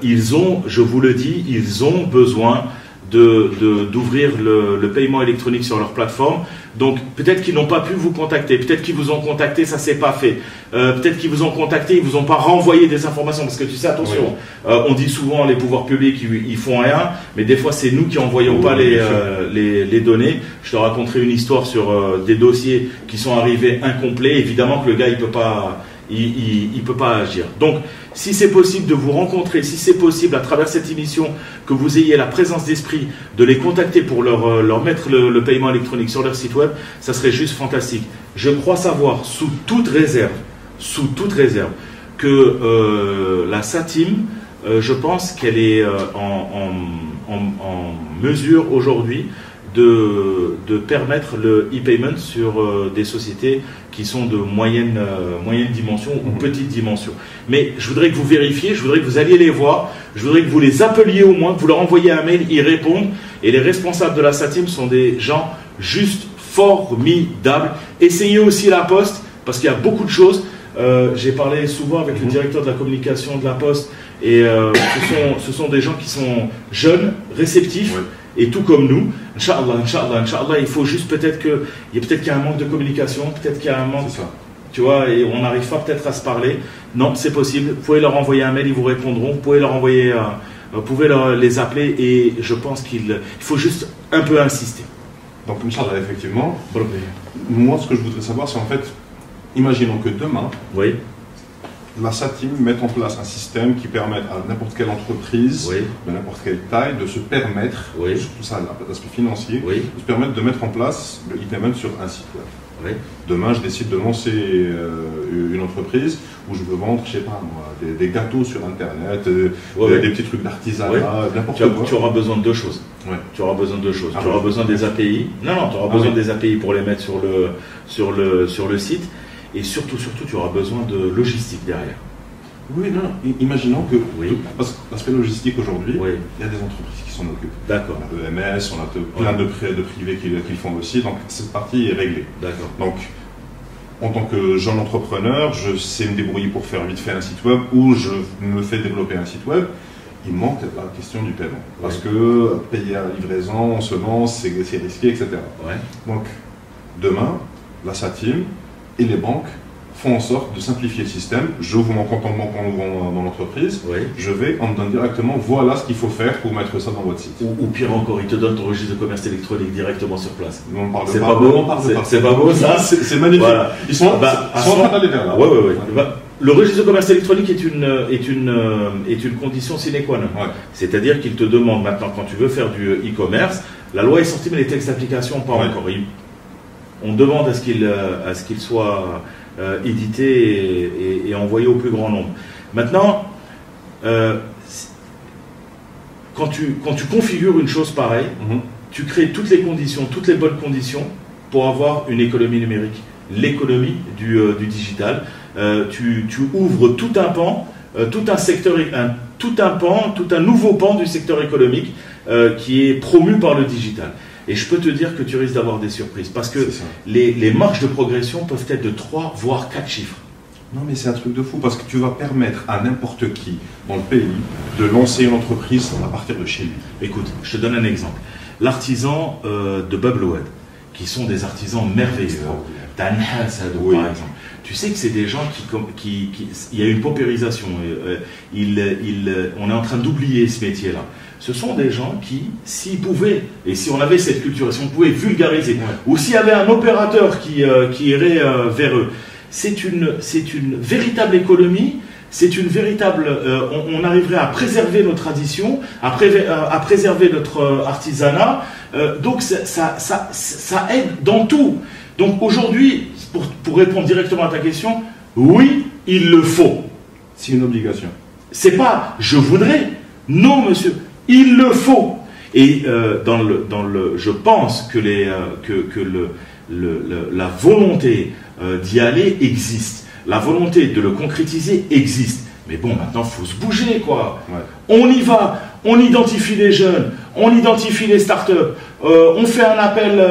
Ils ont, je vous le dis, ils ont besoin d'ouvrir le paiement électronique sur leur plateforme. Donc peut-être qu'ils n'ont pas pu vous contacter, peut-être qu'ils vous ont contacté, ça s'est pas fait, peut-être qu'ils vous ont contacté, ils vous ont pas renvoyé des informations, parce que tu sais, attention, on dit souvent les pouvoirs publics ils font rien, mais des fois c'est nous qui envoyons pas les données. Je te raconterai une histoire sur des dossiers qui sont arrivés incomplets. Évidemment que le gars il peut pas agir. Donc si c'est possible de vous rencontrer, si c'est possible à travers cette émission que vous ayez la présence d'esprit de les contacter pour leur mettre le paiement électronique sur leur site web, ça serait juste fantastique. Je crois savoir sous toute réserve que la SATIM, je pense qu'elle est en mesure aujourd'hui de permettre le e-payment sur des sociétés qui sont de moyenne dimension ou petite dimension. Mais je voudrais que vous vérifiez, je voudrais que vous alliez les voir, je voudrais que vous les appeliez au moins, que vous leur envoyiez un mail, ils répondent. Et les responsables de la SATIM sont des gens juste formidables. Essayez aussi la Poste, parce qu'il y a beaucoup de choses. J'ai parlé souvent avec le directeur de la communication de la Poste, et ce sont des gens qui sont jeunes, réceptifs, Et tout comme nous, Inch'Allah, Inch'Allah, Inch'Allah, il faut juste peut-être qu'il y a un manque de communication, peut-être qu'il y a un manque, tu vois, et on n'arrive pas peut-être à se parler. Non, c'est possible. Vous pouvez leur envoyer un mail, ils vous répondront. Vous pouvez leur envoyer, vous pouvez les appeler, et je pense qu'il faut juste un peu insister. Donc, Inch'Allah, effectivement, moi, ce que je voudrais savoir, c'est en fait, imaginons que demain, oui, la SATIM mette en place un système qui permette à n'importe quelle entreprise, oui, de n'importe quelle taille, de se permettre, oui, surtout ça, l'aspect financier, oui, de se permettre de mettre en place le e-payment sur un site web. oui. Demain, je décide de lancer une entreprise où je veux vendre, je sais pas moi, des gâteaux sur Internet, des petits trucs d'artisanat, n'importe quoi. Tu auras besoin de deux choses. Ouais. Tu auras besoin de deux choses. Tu auras besoin des API. Non, tu auras besoin des API pour les mettre sur le site. Et surtout, tu auras besoin de logistique derrière. Oui, non, imaginons que, parce que l'aspect logistique aujourd'hui, il y a des entreprises qui s'en occupent. D'accord. On a EMS, on a plein de privés qui le font aussi, donc cette partie est réglée. D'accord. Donc, en tant que jeune entrepreneur, je sais me débrouiller pour faire vite fait un site web ou je me fais développer un site web. Il manque la question du paiement. Parce que payer à la livraison, en semence, c'est risqué, etc. Ouais. Donc, demain, la SATIM et les banques font en sorte de simplifier le système. J'ouvre mon compte en banque en ouvrant mon entreprise. Oui. Je vais, on me donne directement, voilà ce qu'il faut faire pour mettre ça dans votre site. Ou pire encore, ils te donnent ton registre de commerce électronique directement sur place. C'est pas beau, c'est pas beau ça. C'est magnifique. Voilà. Ils sont en train d'aller vers là. Oui. Le registre de commerce électronique est une condition sine qua non. Ouais. C'est-à-dire qu'il te demande maintenant, quand tu veux faire du e-commerce, la loi est sortie mais les textes d'application pas encore. On demande à ce qu'il soit édité et envoyé au plus grand nombre. Maintenant, quand tu configures une chose pareille, tu crées toutes les conditions, toutes les bonnes conditions pour avoir une économie numérique, l'économie du digital. Tu ouvres tout un pan, tout un secteur, tout un nouveau pan du secteur économique qui est promu par le digital. Et je peux te dire que tu risques d'avoir des surprises parce que les marges de progression peuvent être de 3 voire 4 chiffres. Non mais c'est un truc de fou parce que tu vas permettre à n'importe qui dans le pays de lancer une entreprise à partir de chez lui. Écoute, je te donne un exemple. L'artisan de Bablouad, qui sont des artisans merveilleux. Tanhas, par exemple. Tu sais que c'est des gens qui il y a une paupérisation. On est en train d'oublier ce métier-là. Ce sont des gens qui, s'ils pouvaient, et si on avait cette culture, et si on pouvait vulgariser, ou s'il y avait un opérateur qui irait vers eux, c'est une véritable économie, c'est une véritable... on arriverait à préserver nos traditions, à préserver notre artisanat, donc ça aide dans tout. Donc aujourd'hui, pour répondre directement à ta question, oui, il le faut. C'est une obligation. C'est pas « je voudrais », non monsieur, il le faut. Et je pense que la volonté d'y aller existe. La volonté de le concrétiser existe. Mais bon, maintenant, il faut se bouger, quoi. Ouais. On y va, on identifie les jeunes, on identifie les startups, on fait un appel,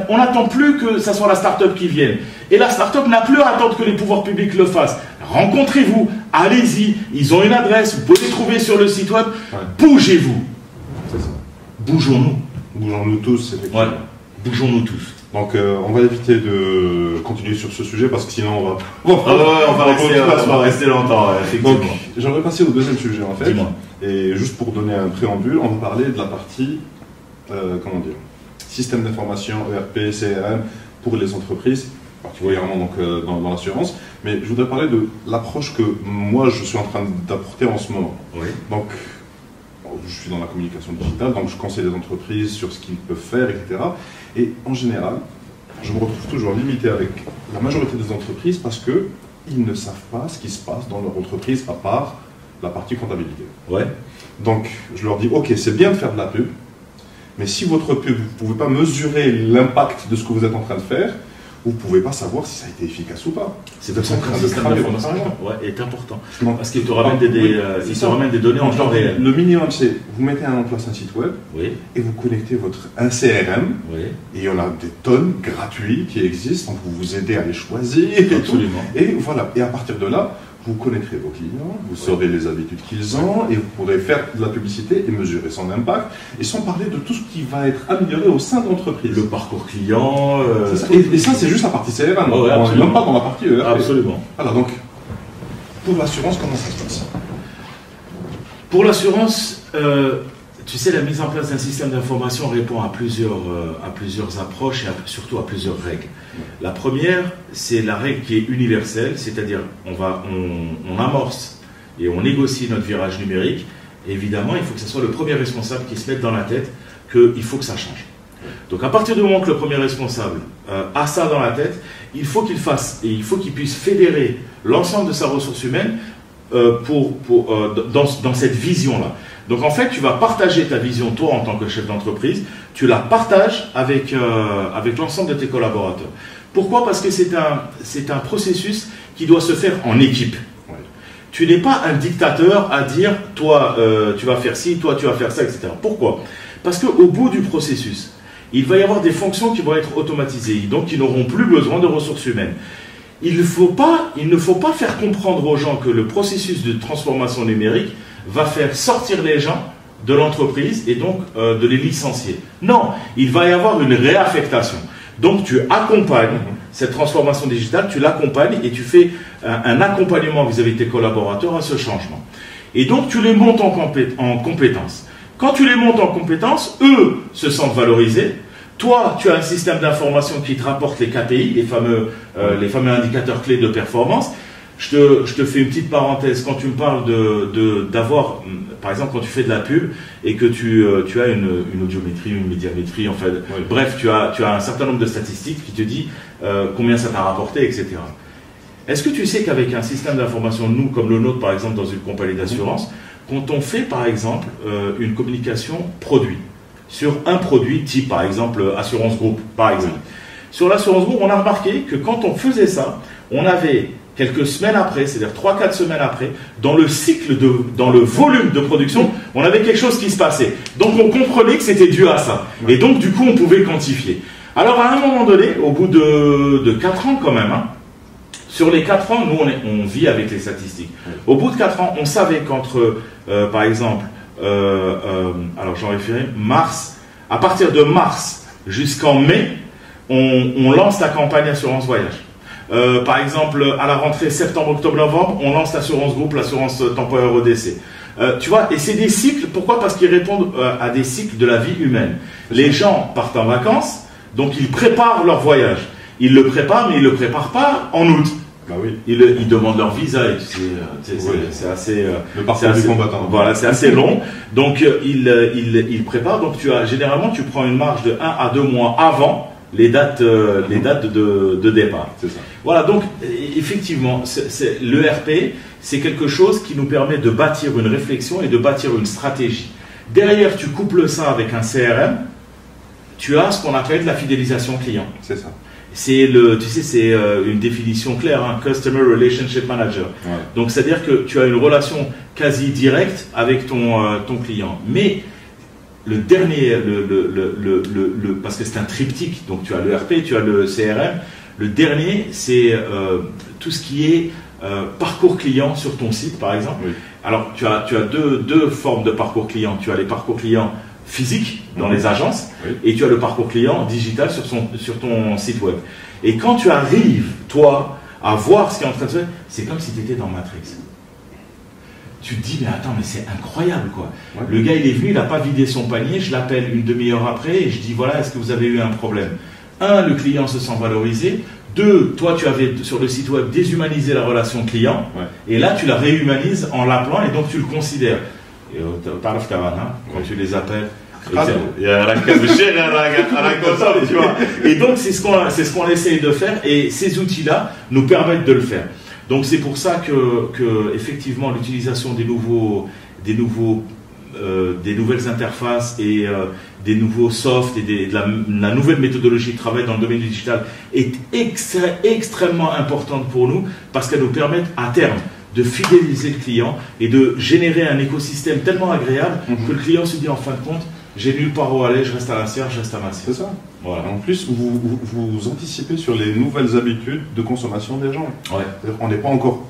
on n'attend plus que ça soit la startup qui vienne. Et la startup n'a plus à attendre que les pouvoirs publics le fassent. Rencontrez-vous, allez-y, ils ont une adresse, vous pouvez les trouver sur le site web, bougez-vous. Bougeons-nous. Bougeons-nous tous, effectivement. Ouais. Bougeons-nous tous. Donc on va éviter de continuer sur ce sujet parce que sinon on va rester longtemps, effectivement. Donc j'aimerais passer au deuxième sujet en fait. Dis-moi. Et juste pour donner un préambule, on va parler de la partie, système d'information, ERP, CRM pour les entreprises, particulièrement donc, dans l'assurance. Mais je voudrais parler de l'approche que moi je suis en train d'apporter en ce moment. Oui. Donc je suis dans la communication digitale, donc je conseille les entreprises sur ce qu'ils peuvent faire, etc. Et en général, je me retrouve toujours limité avec la majorité des entreprises parce qu'ils ne savent pas ce qui se passe dans leur entreprise à part la partie comptabilité. Ouais. Donc je leur dis, ok, c'est bien de faire de la pub, mais si votre pub, vous ne pouvez pas mesurer l'impact de ce que vous êtes en train de faire, vous ne pouvez pas savoir si ça a été efficace ou pas. C'est pour ça que le système d'information est important. Parce qu'il te ramène des données en temps réel. Le minimum, c'est vous mettez en place un site web et vous connectez un CRM. Oui. Et il y en a des tonnes gratuits qui existent, donc vous vous aidez à les choisir. Absolument. Et voilà. Et à partir de là, vous connaîtrez vos clients, vous saurez les habitudes qu'ils ont, et vous pourrez faire de la publicité et mesurer son impact, et sans parler de tout ce qui va être amélioré au sein de l'entreprise. Le parcours client... et ça, c'est juste la partie CRM, on n'est même pas dans la partie ERP. Absolument. Alors donc, pour l'assurance, comment ça se passe? Pour l'assurance, tu sais, la mise en place d'un système d'information répond à plusieurs approches et surtout à plusieurs règles. La première, c'est la règle qui est universelle, c'est-à-dire on amorce et on négocie notre virage numérique. Et évidemment, il faut que ce soit le premier responsable qui se mette dans la tête qu'il faut que ça change. Donc à partir du moment que le premier responsable a ça dans la tête, il faut qu'il fasse et il faut qu'il puisse fédérer l'ensemble de sa ressource humaine dans cette vision-là. Donc en fait, tu vas partager ta vision, toi, en tant que chef d'entreprise, tu la partages avec l'ensemble de tes collaborateurs. Pourquoi? Parce que c'est un processus qui doit se faire en équipe. Ouais. Tu n'es pas un dictateur à dire, toi, tu vas faire ci, toi, tu vas faire ça, etc. Pourquoi? Parce qu'au bout du processus, il va y avoir des fonctions qui vont être automatisées, donc qui n'auront plus besoin de ressources humaines. Il ne faut pas faire comprendre aux gens que le processus de transformation numérique va faire sortir les gens de l'entreprise et donc de les licencier. Non, il va y avoir une réaffectation. Donc tu accompagnes cette transformation digitale, tu l'accompagnes et tu fais un accompagnement vis-à-vis de tes collaborateurs à ce changement. Et donc tu les montes en compétences. Quand tu les montes en compétences, eux se sentent valorisés. Toi, tu as un système d'information qui te rapporte les KPI, les fameux indicateurs clés de performance. Je te fais une petite parenthèse. Quand tu me parles d'avoir, par exemple, quand tu fais de la pub et que tu as une audiométrie, une médiamétrie, en fait, oui. Bref, tu as un certain nombre de statistiques qui te dit combien ça t'a rapporté, etc. Est-ce que tu sais qu'avec un système d'information, nous, comme le nôtre, par exemple, dans une compagnie d'assurance, quand on fait, par exemple, une communication produit, sur un produit type, par exemple, Assurance Group, par exemple. Sur l'Assurance Group, on a remarqué que quand on faisait ça, on avait quelques semaines après, c'est-à-dire 3-4 semaines après, dans le volume de production, on avait quelque chose qui se passait. Donc on comprenait que c'était dû à ça. Et donc du coup, on pouvait quantifier. Alors à un moment donné, au bout de 4 ans quand même, sur les 4 ans, nous on vit avec les statistiques. Au bout de 4 ans, on savait qu'entre, par exemple, alors j'en référais, à partir de mars jusqu'en mai, on lance la campagne Assurance Voyage. Par exemple, à la rentrée septembre, octobre, novembre, on lance l'assurance groupe, l'assurance temporaire au décès. Tu vois, et c'est des cycles, pourquoi? Parce qu'ils répondent à des cycles de la vie humaine. Les gens partent en vacances, donc ils préparent leur voyage. Ils le préparent, mais ils ne le préparent pas en août. Bah oui. Ils demandent leur visa et c'est assez... le parcours du combattant. Voilà, c'est assez long. Donc ils préparent. Donc généralement, tu prends une marge de 1 à 2 mois avant les dates de départ. C'est ça. Voilà, donc effectivement, l'ERP, c'est quelque chose qui nous permet de bâtir une réflexion et de bâtir une stratégie. Derrière, tu couples ça avec un CRM, tu as ce qu'on appelle la fidélisation client. C'est ça. C'est une définition claire, hein, Customer Relationship Manager. Ouais. Donc, c'est-à-dire que tu as une relation quasi directe avec ton client. Mais le dernier, parce que c'est un triptyque, donc tu as l'ERP, tu as le CRM. Le dernier, c'est tout ce qui est parcours client sur ton site, par exemple. Oui. Alors, tu as deux formes de parcours client. Tu as les parcours clients physiques dans les agences, oui. Et tu as le parcours client digital sur ton site web. Et quand tu arrives, toi, à voir ce qui est en train de se faire, c'est comme si tu étais dans Matrix. Tu te dis, mais attends, mais c'est incroyable, quoi. Ouais. Le gars, il est venu, il n'a pas vidé son panier, je l'appelle une demi-heure après et je dis, voilà, est-ce que vous avez eu un problème? 1, le client se sent valorisé. 2, toi, tu avais sur le site web déshumanisé la relation client. Ouais. Et là, tu la réhumanises en l'appelant et donc tu le considères. Et quand tu les appelles, il y a la tu vois. Et donc, c'est ce qu'on essaye de faire et ces outils-là nous permettent de le faire. Donc, c'est pour ça que effectivement, l'utilisation des nouvelles interfaces et des nouveaux softs et de la nouvelle méthodologie de travail dans le domaine digital est extrêmement importante pour nous parce qu'elle nous permet à terme de fidéliser le client et de générer un écosystème tellement agréable que le client se dit en fin de compte, j'ai nulle part où aller, je reste à la serre, je reste à ma serre. C'est ça. Voilà. En plus, vous anticipez sur les nouvelles habitudes de consommation des gens. Ouais. On n'est pas encore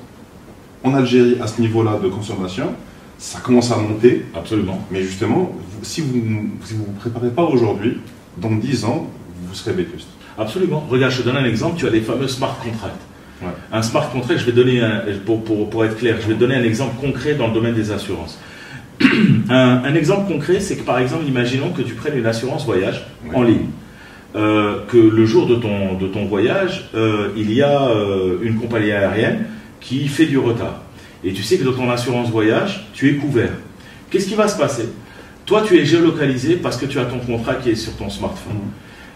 en Algérie, à ce niveau-là de consommation, ça commence à monter. Absolument. Mais justement, si vous ne vous préparez pas aujourd'hui, dans 10 ans, vous serez vétuste. Absolument. Regarde, je te donne un exemple, tu as les fameux smart contracts. Ouais. Un smart contract, je vais donner, pour être clair, je vais te donner un exemple concret dans le domaine des assurances. Un exemple concret, c'est que par exemple, imaginons que tu prennes une assurance voyage en ligne. Que le jour de ton voyage, il y a une compagnie aérienne qui fait du retard. Et tu sais que dans ton assurance voyage, tu es couvert. Qu'est-ce qui va se passer? Toi, tu es géolocalisé parce que tu as ton contrat qui est sur ton smartphone.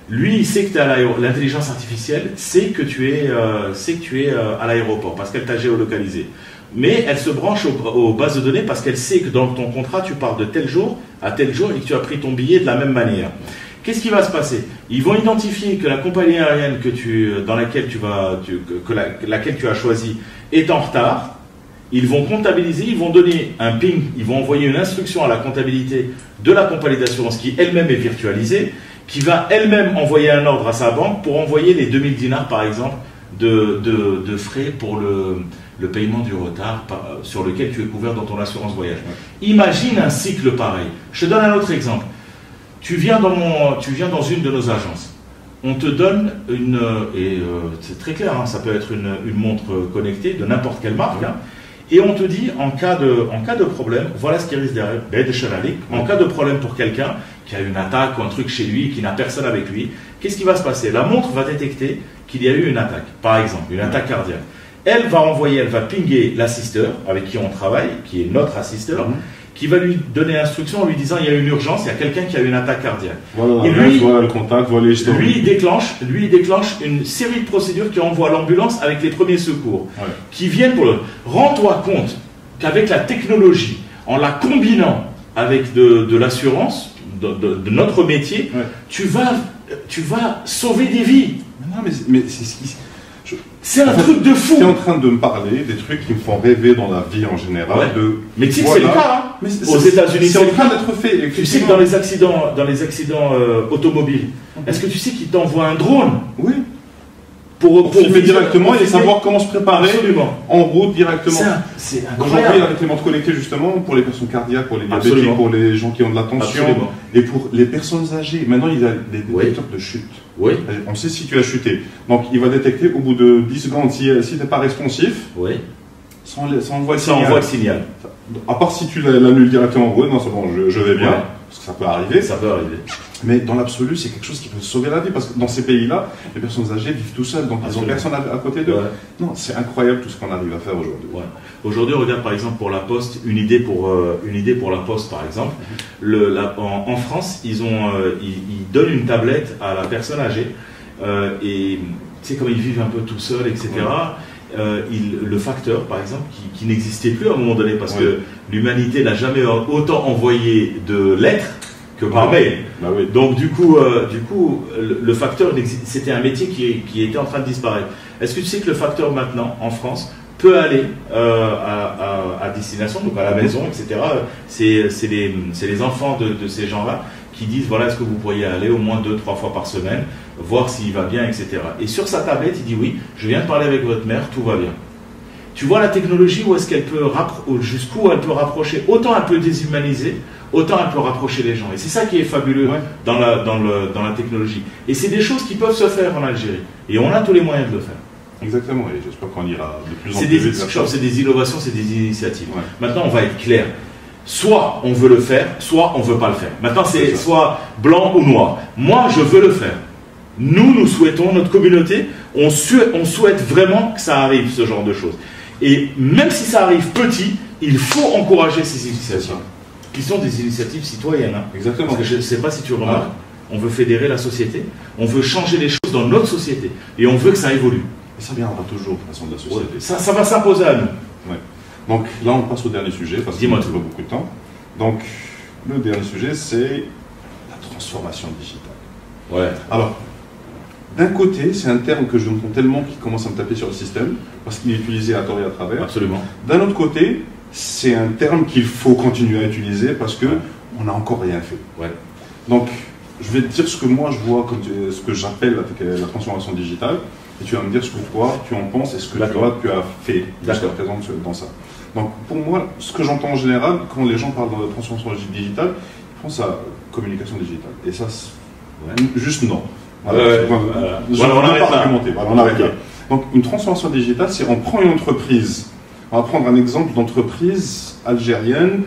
Lui, il sait que tu es à l'aéroport. L'intelligence artificielle sait que tu es à l'aéroport parce qu'elle t'a géolocalisé. Mais elle se branche aux bases de données parce qu'elle sait que dans ton contrat, tu pars de tel jour à tel jour et que tu as pris ton billet de la même manière. Qu'est-ce qui va se passer? Ils vont identifier que la compagnie aérienne laquelle tu as choisi est en retard. Ils vont comptabiliser, ils vont donner un ping, ils vont envoyer une instruction à la comptabilité de la compagnie d'assurance qui elle-même est virtualisée, qui va elle-même envoyer un ordre à sa banque pour envoyer les 2000 dinars par exemple de frais pour le paiement du retard sur lequel tu es couvert dans ton assurance voyage. Imagine un cycle pareil. Je te donne un autre exemple. Tu viens dans une de nos agences. On te donne c'est très clair, hein, ça peut être une montre connectée de n'importe quelle marque, hein, et on te dit en cas de problème, voilà ce qui risque d'arriver. En cas de problème pour quelqu'un qui a une attaque ou un truc chez lui, qui n'a personne avec lui, qu'est-ce qui va se passer? La montre va détecter qu'il y a eu une attaque, par exemple, une attaque cardiaque. Elle va pinguer l'assisteur avec qui on travaille, qui est notre assisteur, qui va lui donner instruction en lui disant il y a une urgence, il y a quelqu'un qui a une attaque cardiaque. Voilà, et lui, voilà le contact, voilà les historiques. Lui, il déclenche une série de procédures qui envoient l'ambulance avec les premiers secours, qui viennent pour le... Rends-toi compte qu'avec la technologie, en la combinant avec de l'assurance, de notre métier, tu vas sauver des vies. Non, mais c'est un truc de fou. Tu es en train de me parler des trucs qui me font rêver dans la vie en général. Mais tu sais que c'est le cas. Hein. Aux États-Unis, c'est en train d'être fait. Tu sais que dans les accidents automobiles, est-ce que tu sais qu'ils t'envoient un drone? Oui. Pour filmer directement et savoir comment se préparer en route directement. C'est incroyable. Aujourd'hui, avec les montres connectées, justement, pour les personnes cardiaques, pour les diabétiques, pour les gens qui ont de la tension, et pour les personnes âgées. Maintenant, il y a des détecteurs de chute. Oui. On sait si tu as chuté. Donc, il va détecter au bout de 10 secondes si tu n'es pas responsif. Oui. Ça envoie le signal. À part si tu l'annules directement, non, c'est bon, je vais bien. Parce que ça peut arriver. Ça peut arriver. Mais dans l'absolu, c'est quelque chose qui peut sauver la vie. Parce que dans ces pays-là, les personnes âgées vivent tout seules. Donc, ils n'ont personne à côté d'eux. Non, c'est incroyable tout ce qu'on arrive à faire aujourd'hui. Aujourd'hui, regarde par exemple pour la Poste, une idée pour la Poste par exemple. En France, ils donnent une tablette à la personne âgée. Et tu sais, comme ils vivent un peu tout seuls, etc. Le facteur, par exemple, qui n'existait plus à un moment donné, parce que l'humanité n'a jamais autant envoyé de lettres que par mail. Donc du coup, le facteur, c'était un métier qui était en train de disparaître. Est-ce que tu sais que le facteur maintenant, en France, peut aller à destination, donc à la maison, etc. C'est les enfants de ces gens-là qui disent, voilà, est-ce que vous pourriez aller au moins 2-3 fois par semaine, voir s'il va bien, etc. Et sur sa tablette, il dit, oui, je viens de parler avec votre mère, tout va bien. Tu vois la technologie, où est-ce qu'elle peut jusqu'où elle peut rapprocher, autant elle peut déshumaniser, autant elle peut rapprocher les gens. Et c'est ça qui est fabuleux dans la technologie. Et c'est des choses qui peuvent se faire en Algérie. Et on a tous les moyens de le faire. Exactement, et j'espère qu'on ira de plus en plus vite. C'est des innovations, c'est des initiatives. Maintenant, on va être clair. Soit on veut le faire, soit on ne veut pas le faire. Maintenant, c'est soit blanc ou noir. Moi, je veux le faire. Nous souhaitons, notre communauté, on souhaite vraiment que ça arrive, ce genre de choses. Et même si ça arrive petit, il faut encourager ces initiatives, qui sont des initiatives citoyennes. Hein. Exactement. Parce que je ne sais pas si tu remarques, on veut fédérer la société, on veut changer les choses dans notre société, et on veut que ça évolue. Et ça viendra toujours de façon de la société. Ça va s'imposer à nous. Donc là, on passe au dernier sujet, parce qu'il ne reste pas beaucoup de temps. Donc, le dernier sujet, c'est la transformation digitale. Alors, d'un côté, c'est un terme que je entends tellement qui commence à me taper sur le système, parce qu'il est utilisé à tort et à travers. Absolument. D'un autre côté, c'est un terme qu'il faut continuer à utiliser, parce qu'on n'a encore rien fait. Donc, je vais te dire ce que moi je vois, comme ce que j'appelle la transformation digitale. et tu vas me dire ce que toi tu en penses et ce que tu as fait jusqu'à présent dans ça. Donc pour moi, ce que j'entends en général, quand les gens parlent de transformation digitale, ils pensent à communication digitale. Et ça, juste non. Voilà, on arrête là. Donc une transformation digitale, c'est on prend une entreprise. On va prendre un exemple d'entreprise algérienne,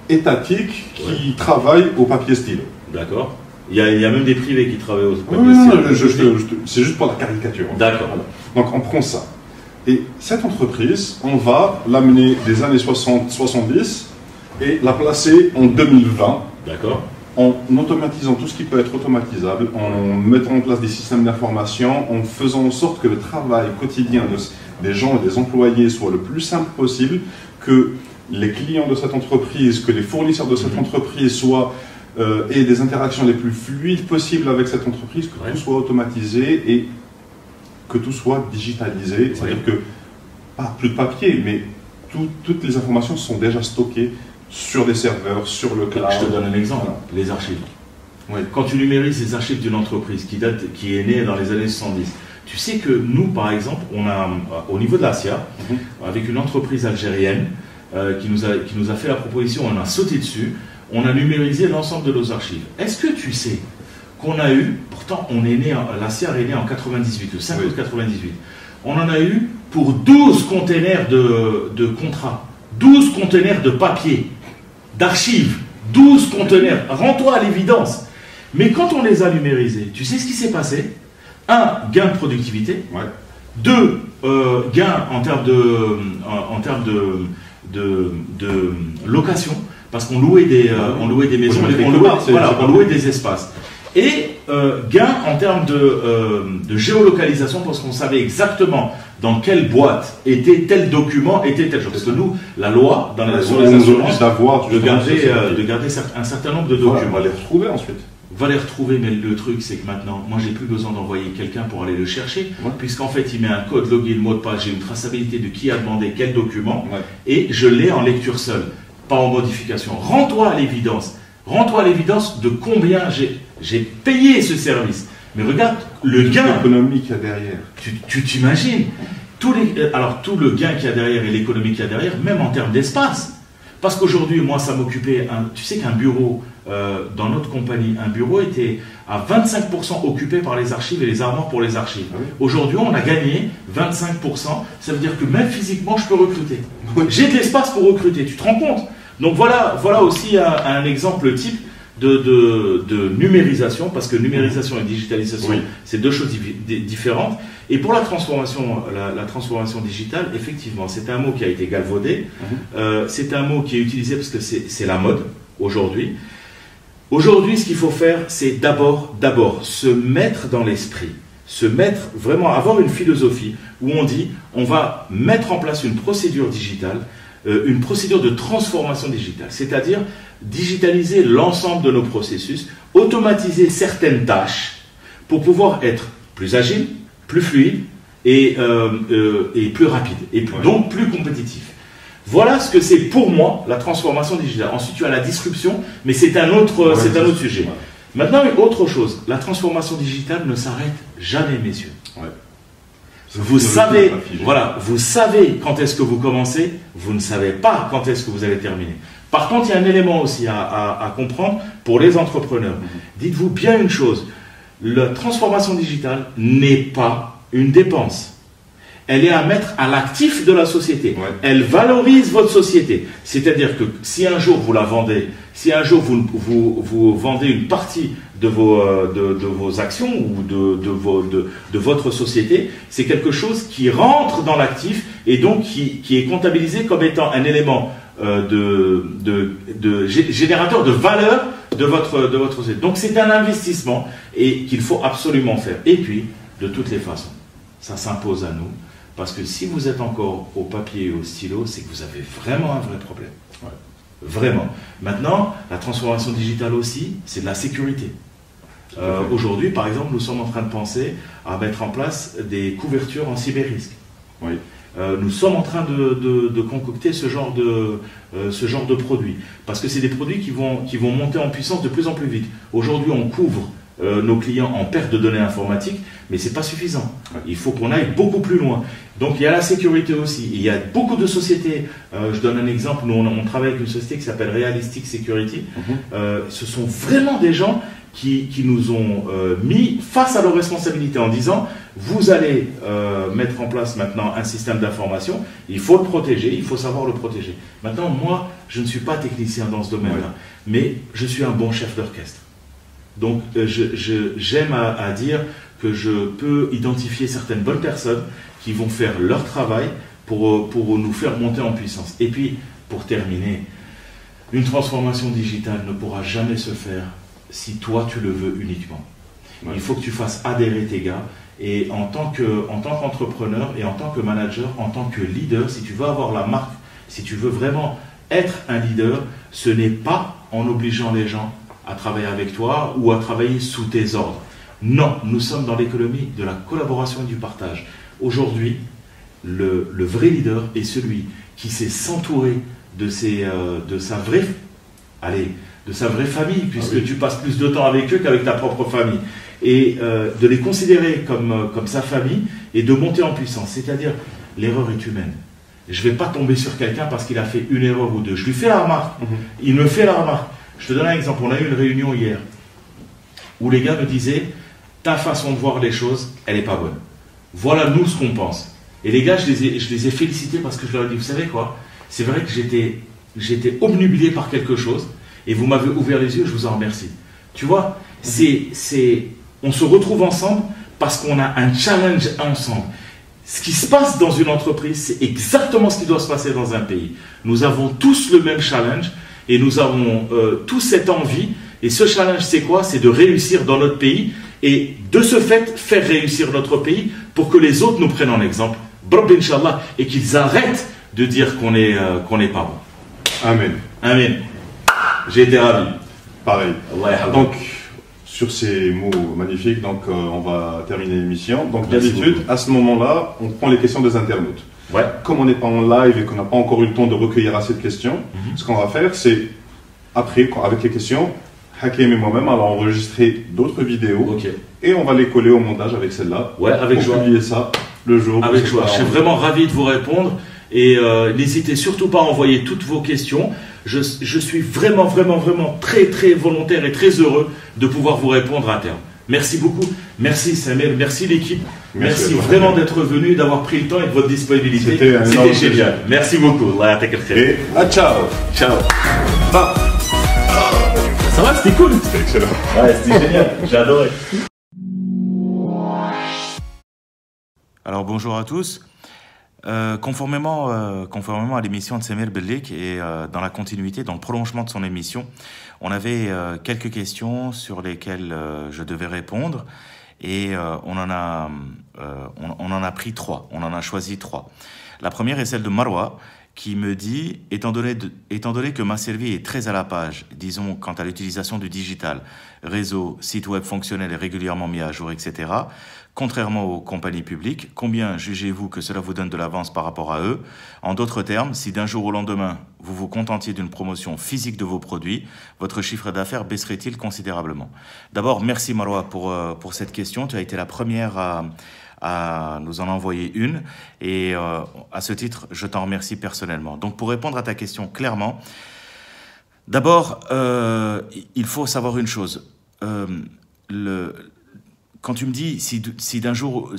étatique, qui travaille au papier stylo. D'accord. Il y a même des privés qui travaillent au papier stylo. C'est juste pour la caricature. D'accord. Voilà. Donc on prend ça. Et cette entreprise, on va l'amener des années 60-70 et la placer en 2020. D'accord. En automatisant tout ce qui peut être automatisable, en mettant en place des systèmes d'information, en faisant en sorte que le travail quotidien des gens et des employés soit le plus simple possible, que les clients de cette entreprise, que les fournisseurs de cette entreprise soient aient des interactions les plus fluides possibles avec cette entreprise, que tout soit automatisé et que tout soit digitalisé. C'est-à-dire que, pas plus de papier, mais toutes les informations sont déjà stockées sur des serveurs, sur le cloud. Je te donne un exemple, les archives. Quand tu numérises les archives d'une entreprise qui est née dans les années 70, tu sais que nous, par exemple, on a, au niveau de l'ASIA, avec une entreprise algérienne qui nous a fait la proposition, on a sauté dessus, on a numérisé l'ensemble de nos archives. Est-ce que tu sais qu'on a eu, pourtant on est né, l'ASIA est né en 98, le 5 août 98, on en a eu pour 12 containers de contrats, 12 containers de papier, d'archives, 12 conteneurs, rends-toi à l'évidence. Mais quand on les a numérisés, tu sais ce qui s'est passé? 1, gain de productivité. 2, gain en termes de location, parce qu'on louait des maisons, on louait des espaces. Et gain en termes de géolocalisation, parce qu'on savait exactement dans quelle boîte était tel document, était tel chose. Parce que nous, la loi, sur les assurances, de garder un certain nombre de documents. On va les retrouver ensuite. Va les retrouver, mais le truc, c'est que maintenant, moi, j'ai plus besoin d'envoyer quelqu'un pour aller le chercher, puisqu'en fait, il met un code, login, mot de passe, j'ai une traçabilité de qui a demandé quel document, et je l'ai en lecture seule, pas en modification. Rends-toi à l'évidence. Rends-toi à l'évidence de combien j'ai payé ce service. Mais regarde le gain économique qu'il y a derrière. Tu t'imagines alors tout le gain qu'il y a derrière et l'économie qu'il y a derrière, même en termes d'espace. Parce qu'aujourd'hui, moi, ça m'occupait. Tu sais qu'un bureau, dans notre compagnie, un bureau était à 25% occupé par les archives et les armoires pour les archives. Aujourd'hui, on a gagné 25%. Ça veut dire que même physiquement, je peux recruter. J'ai de l'espace pour recruter. Tu te rends compte? Donc voilà aussi un exemple type de numérisation, parce que numérisation et digitalisation, c'est deux choses différentes. Et pour la transformation digitale, effectivement, c'est un mot qui a été galvaudé, c'est un mot qui est utilisé parce que c'est la mode aujourd'hui. Aujourd'hui, ce qu'il faut faire, c'est d'abord se mettre dans l'esprit, vraiment avoir une philosophie où on dit, on va mettre en place une procédure digitale, une procédure de transformation digitale, c'est-à-dire digitaliser l'ensemble de nos processus, automatiser certaines tâches pour pouvoir être plus agile, plus fluide et plus rapide, et donc plus compétitif. Voilà ce que c'est pour moi la transformation digitale. Ensuite, tu as la disruption, mais c'est un autre sujet. Maintenant, autre chose, la transformation digitale ne s'arrête jamais, messieurs. Vous savez quand est-ce que vous commencez, vous ne savez pas quand est-ce que vous allez terminer. Par contre, il y a un élément aussi à comprendre pour les entrepreneurs. Dites-vous bien une chose, la transformation digitale n'est pas une dépense. Elle est à mettre à l'actif de la société. Elle valorise votre société. C'est-à-dire que si un jour vous la vendez, si un jour vous vendez une partie de vos actions ou de votre société, c'est quelque chose qui rentre dans l'actif et donc qui est comptabilisé comme étant un élément générateur de valeur de votre société. Donc c'est un investissement et qu'il faut absolument faire. Et puis, de toutes les façons, ça s'impose à nous. Parce que si vous êtes encore au papier et au stylo, c'est que vous avez vraiment un vrai problème. Vraiment. Maintenant, la transformation digitale aussi, c'est de la sécurité. Aujourd'hui, par exemple, nous sommes en train de penser à mettre en place des couvertures en cyber-risque. Nous sommes en train de concocter ce genre de produits. Parce que c'est des produits qui vont monter en puissance de plus en plus vite. Aujourd'hui, on couvre nos clients en perte de données informatiques, mais ce n'est pas suffisant. Il faut qu'on aille beaucoup plus loin. Donc il y a la sécurité aussi. Il y a beaucoup de sociétés, je donne un exemple, nous on travaille avec une société qui s'appelle Realistic Security. Ce sont vraiment des gens qui nous ont mis face à leurs responsabilités en disant vous allez mettre en place maintenant un système d'information, il faut le protéger, il faut savoir le protéger. Maintenant, moi, je ne suis pas technicien dans ce domaine-là, mais je suis un bon chef d'orchestre. Donc, j'aime à dire que je peux identifier certaines bonnes personnes qui vont faire leur travail pour nous faire monter en puissance. Et puis, pour terminer, une transformation digitale ne pourra jamais se faire si toi, tu le veux uniquement. Il faut que tu fasses adhérer tes gars. Et en tant qu'entrepreneur et en tant que manager, en tant que leader, si tu veux avoir la marque, si tu veux vraiment être un leader, ce n'est pas en obligeant les gens à travailler avec toi ou à travailler sous tes ordres. Non, nous sommes dans l'économie de la collaboration et du partage. Aujourd'hui, le vrai leader est celui qui sait s'entourer de sa vraie famille, puisque tu passes plus de temps avec eux qu'avec ta propre famille. Et de les considérer comme sa famille et de monter en puissance. C'est-à-dire, l'erreur est humaine. Je ne vais pas tomber sur quelqu'un parce qu'il a fait une erreur ou deux. Je lui fais la remarque. Il me fait la remarque. Je te donne un exemple. On a eu une réunion hier où les gars me disaient ta façon de voir les choses, elle n'est pas bonne. Voilà nous ce qu'on pense. Et les gars, je les ai félicités parce que je leur ai dit, vous savez quoi, c'est vrai que j'étais obnubilé par quelque chose et vous m'avez ouvert les yeux, je vous en remercie. Tu vois, on se retrouve ensemble parce qu'on a un challenge ensemble. Ce qui se passe dans une entreprise, c'est exactement ce qui doit se passer dans un pays. Nous avons tous le même challenge et nous avons tous cette envie. Et ce challenge, c'est quoi? C'est de réussir dans notre pays et de ce fait, faire réussir notre pays pour que les autres nous prennent en exemple. Brab, Inch'Allah, et qu'ils arrêtent de dire qu'on n'est pas bon. Amen. Amen. J'ai été ravi. Pareil. Allah. Donc, sur ces mots magnifiques, donc, on va terminer l'émission. Donc, d'habitude, à ce moment-là, on prend les questions des internautes. Ouais. Comme on n'est pas en live et qu'on n'a pas encore eu le temps de recueillir assez de questions, ce qu'on va faire, c'est, après, avec les questions, Hakim et moi-même allons enregistrer d'autres vidéos et on va les coller au montage avec celle-là. Ouais, avec pour joie. publier ça le jour. Avec joie. Je suis vraiment ravi de vous répondre et n'hésitez surtout pas à envoyer toutes vos questions. Je suis vraiment très volontaire et très heureux de pouvoir vous répondre à terme. Merci beaucoup. Merci Samuel, merci l'équipe. Merci vraiment d'être venu, d'avoir pris le temps et de votre disponibilité. C'était génial. Merci beaucoup. Et ciao. Ciao. Ça va, c'était cool. C'était excellent. Ouais, c'était génial. J'ai adoré. Alors bonjour à tous. Conformément à l'émission de Samuel Bellik et dans la continuité, dans le prolongement de son émission, on avait quelques questions sur lesquelles je devais répondre et on en a pris 3, on en a choisi 3. La première est celle de Marwa qui me dit, étant donné que ma survie est très à la page, disons quant à l'utilisation du digital, réseau, site web fonctionnel et régulièrement mis à jour, etc., contrairement aux compagnies publiques, combien jugez-vous que cela vous donne de l'avance par rapport à eux? En d'autres termes, si d'un jour au lendemain, vous vous contentiez d'une promotion physique de vos produits, votre chiffre d'affaires baisserait-il considérablement? D'abord, merci Marwa pour cette question. Tu as été la première à nous en envoyer une et à ce titre, je t'en remercie personnellement. Donc pour répondre à ta question clairement, d'abord, il faut savoir une chose. Quand tu me dis si d'un jour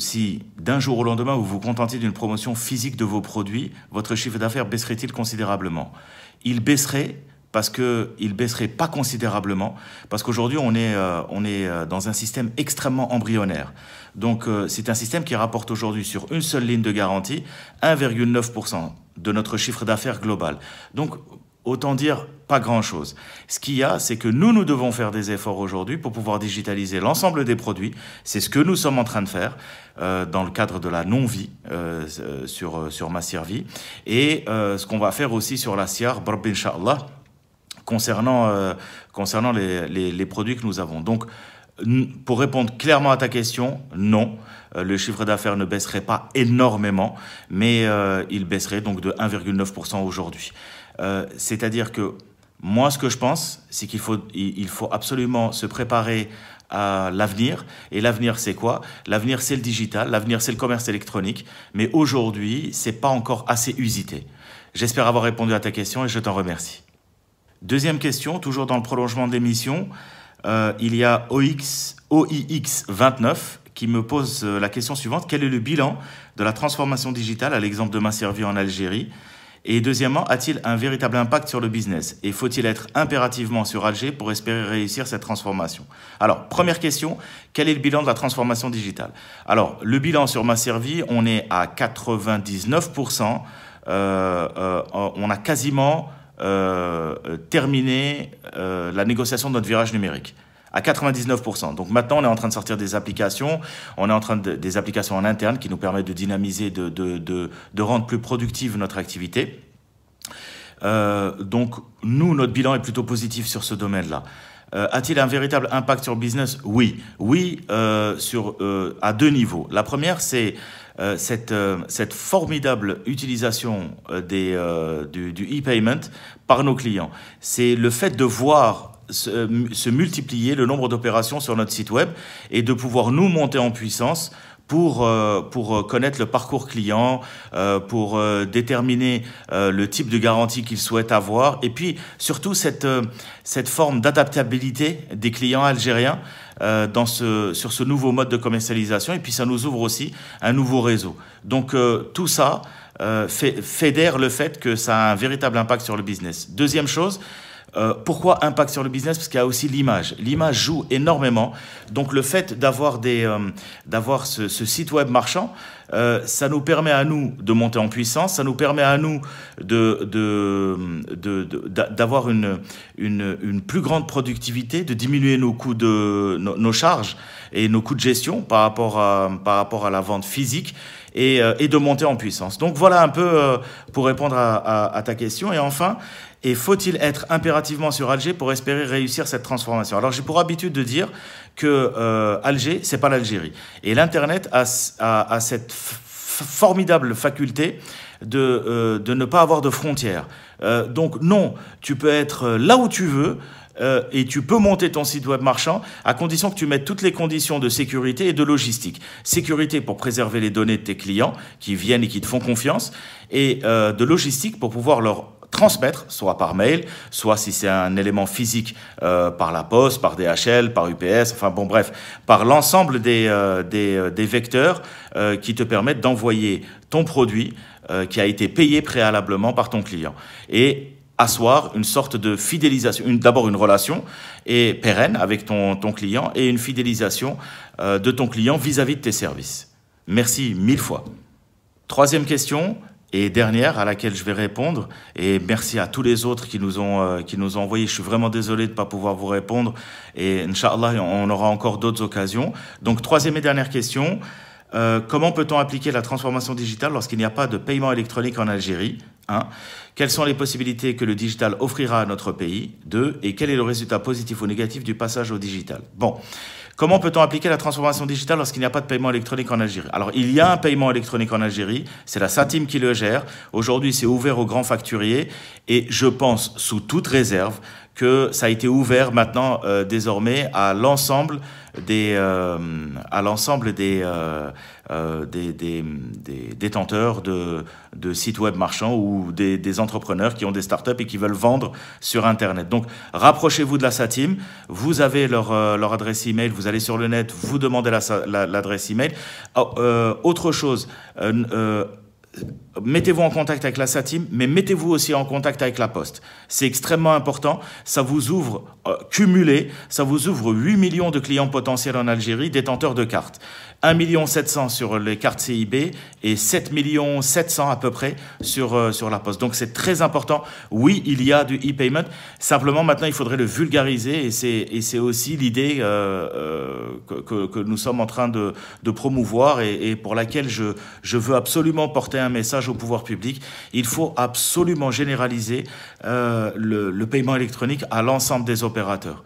au lendemain vous vous contentiez d'une promotion physique de vos produits, votre chiffre d'affaires baisserait-il considérablement? Il baisserait. Parce qu'il baisserait pas considérablement, parce qu'aujourd'hui on est dans un système extrêmement embryonnaire. Donc c'est un système qui rapporte aujourd'hui sur une seule ligne de garantie 1,9% de notre chiffre d'affaires global. Donc autant dire pas grand-chose. Ce qu'il y a, c'est que nous devons faire des efforts aujourd'hui pour pouvoir digitaliser l'ensemble des produits. C'est ce que nous sommes en train de faire dans le cadre de la non-vie sur Massirvie. Et ce qu'on va faire aussi sur la SIAR, Brab Inch'Allah, concernant les produits que nous avons. Donc, pour répondre clairement à ta question, non, le chiffre d'affaires ne baisserait pas énormément, mais il baisserait donc de 1,9% aujourd'hui. C'est-à-dire que moi, ce que je pense, c'est qu'il faut absolument se préparer à l'avenir. Et l'avenir, c'est quoi? L'avenir, c'est le digital, l'avenir, c'est le commerce électronique. Mais aujourd'hui, c'est pas encore assez usité. J'espère avoir répondu à ta question et je t'en remercie. Deuxième question, toujours dans le prolongement de l'émission, il y a OIX29 qui me pose la question suivante. Quel est le bilan de la transformation digitale à l'exemple de Masservie en Algérie? Et deuxièmement, a-t-il un véritable impact sur le business? Et faut-il être impérativement sur Alger pour espérer réussir cette transformation? Alors, première question, quel est le bilan de la transformation digitale? Alors, le bilan sur Masservie, on est à 99%. On a quasiment terminé la négociation de notre virage numérique. À 99%. Donc maintenant, on est en train de sortir des applications. On est en train des applications en interne qui nous permettent de dynamiser, de rendre plus productive notre activité. Donc nous, notre bilan est plutôt positif sur ce domaine-là. A-t-il un véritable impact sur le business? Oui. Oui, à deux niveaux. La première, c'est cette formidable utilisation du e-payment par nos clients. C'est le fait de voir se multiplier le nombre d'opérations sur notre site web et de pouvoir nous monter en puissance pour connaître le parcours client, pour déterminer le type de garantie qu'ils souhaitent avoir et puis surtout cette forme d'adaptabilité des clients algériens sur ce nouveau mode de commercialisation et puis ça nous ouvre aussi un nouveau réseau. Donc tout ça fédère le fait que ça a un véritable impact sur le business. Deuxième chose, pourquoi impact sur le business? Parce qu'il y a aussi l'image. L'image joue énormément. Donc le fait d'avoir ce site web marchand, ça nous permet à nous de monter en puissance, ça nous permet à nous d'avoir une plus grande productivité, de diminuer nos coûts nos charges et nos coûts de gestion par rapport à la vente physique et de monter en puissance. Donc voilà un peu pour répondre à ta question. Et enfin, et faut-il être impérativement sur Alger pour espérer réussir cette transformation? Alors j'ai pour habitude de dire que Alger, c'est pas l'Algérie. Et l'Internet a cette formidable faculté de ne pas avoir de frontières. Donc non, tu peux être là où tu veux, et tu peux monter ton site web marchand à condition que tu mettes toutes les conditions de sécurité et de logistique. Sécurité pour préserver les données de tes clients qui viennent et qui te font confiance, et de logistique pour pouvoir leur transmettre, soit par mail, soit si c'est un élément physique par la poste, par DHL, par UPS, enfin bon bref, par l'ensemble des vecteurs qui te permettent d'envoyer ton produit qui a été payé préalablement par ton client. Et asseoir une sorte de fidélisation, d'abord une relation et pérenne avec ton client et une fidélisation de ton client vis-à-vis de tes services. Merci 1000 fois. Troisième question et dernière à laquelle je vais répondre, et merci à tous les autres qui nous ont envoyé. Je suis vraiment désolé de ne pas pouvoir vous répondre et Inch'Allah, on aura encore d'autres occasions. Donc troisième et dernière question. Comment peut-on appliquer la transformation digitale lorsqu'il n'y a pas de paiement électronique en Algérie? 1. Quelles sont les possibilités que le digital offrira à notre pays? 2. Et quel est le résultat positif ou négatif du passage au digital? Bon, comment peut-on appliquer la transformation digitale lorsqu'il n'y a pas de paiement électronique en Algérie? Alors, il y a un paiement électronique en Algérie, c'est la SATIM qui le gère. Aujourd'hui, c'est ouvert aux grands facturiers et je pense, sous toute réserve, que ça a été ouvert maintenant désormais à l'ensemble des détenteurs de sites web marchands ou des entrepreneurs qui ont des startups et qui veulent vendre sur Internet. Donc, rapprochez-vous de la SATIM. Vous avez leur adresse email. Vous allez sur le net, vous demandez l'adresse email. Autre chose. Mettez-vous en contact avec la SATIM, mais mettez-vous aussi en contact avec la Poste. C'est extrêmement important. Ça vous ouvre, cumulé, ça vous ouvre 8 millions de clients potentiels en Algérie, détenteurs de cartes. 1 700 000 sur les cartes CIB et 7 700 000 à peu près sur la Poste. Donc c'est très important. Oui, il y a du e-payment. Simplement, maintenant, il faudrait le vulgariser et c'est aussi l'idée que nous sommes en train de promouvoir et pour laquelle je veux absolument porter un message au pouvoir public. Il faut absolument généraliser le paiement électronique à l'ensemble des opérateurs.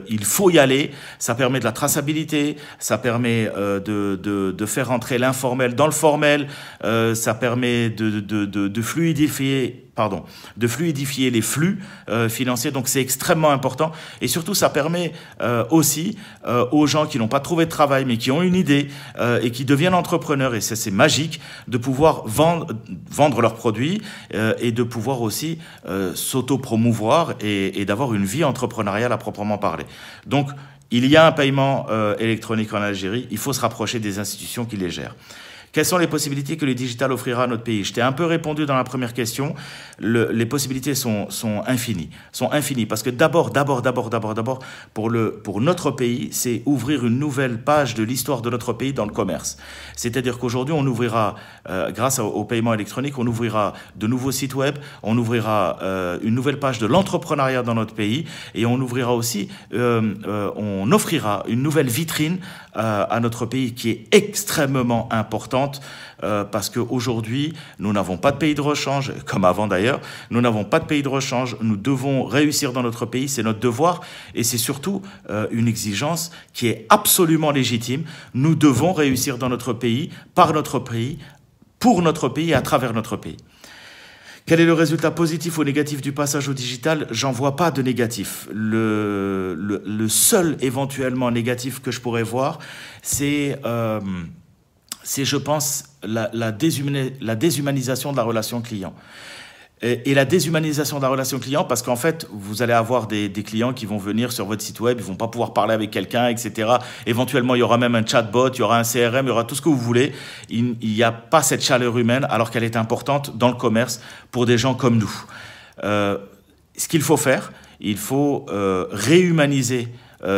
Il faut y aller, ça permet de la traçabilité, ça permet de faire entrer l'informel dans le formel, ça permet de fluidifier de fluidifier les flux financiers. Donc c'est extrêmement important et surtout ça permet aussi aux gens qui n'ont pas trouvé de travail mais qui ont une idée et qui deviennent entrepreneurs, et ça c'est magique, de pouvoir vendre leurs produits et de pouvoir aussi s'auto-promouvoir et d'avoir une vie entrepreneuriale à proprement parler. Donc il y a un paiement électronique en Algérie, il faut se rapprocher des institutions qui les gèrent. Quelles sont les possibilités que le digital offrira à notre pays? Je t'ai un peu répondu dans la première question. Les possibilités sont infinies. Parce que d'abord, pour notre pays, c'est ouvrir une nouvelle page de l'histoire de notre pays dans le commerce. C'est-à-dire qu'aujourd'hui, on ouvrira, grâce au paiement électronique, on ouvrira de nouveaux sites web, on ouvrira une nouvelle page de l'entrepreneuriat dans notre pays, et on ouvrira aussi, on offrira une nouvelle vitrine à notre pays qui est extrêmement importante. Parce qu'aujourd'hui, nous n'avons pas de pays de rechange, comme avant d'ailleurs, nous n'avons pas de pays de rechange, nous devons réussir dans notre pays, c'est notre devoir, et c'est surtout une exigence qui est absolument légitime. Nous devons réussir dans notre pays, par notre pays, pour notre pays et à travers notre pays. Quel est le résultat positif ou négatif du passage au digital? J'en vois pas de négatif. Le seul éventuellement négatif que je pourrais voir, c'est, je pense, la déshumanisation de la relation client. Et la déshumanisation de la relation client, parce qu'en fait, vous allez avoir des clients qui vont venir sur votre site web, ils vont pas pouvoir parler avec quelqu'un, etc. Éventuellement, il y aura même un chatbot, il y aura un CRM, il y aura tout ce que vous voulez. Il n'y a pas cette chaleur humaine, alors qu'elle est importante dans le commerce pour des gens comme nous. Ce qu'il faut faire, il faut réhumaniser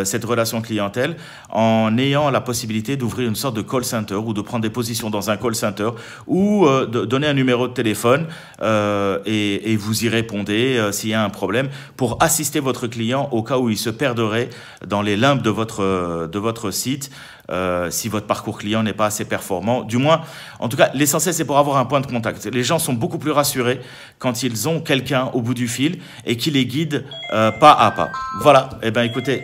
cette relation clientèle en ayant la possibilité d'ouvrir une sorte de call center ou de prendre des positions dans un call center ou de donner un numéro de téléphone et vous y répondez s'il y a un problème pour assister votre client au cas où il se perdrait dans les limbes de votre site si votre parcours client n'est pas assez performant. Du moins, en tout cas, l'essentiel c'est pour avoir un point de contact. Les gens sont beaucoup plus rassurés quand ils ont quelqu'un au bout du fil et qui les guide pas à pas. Voilà, eh bien écoutez,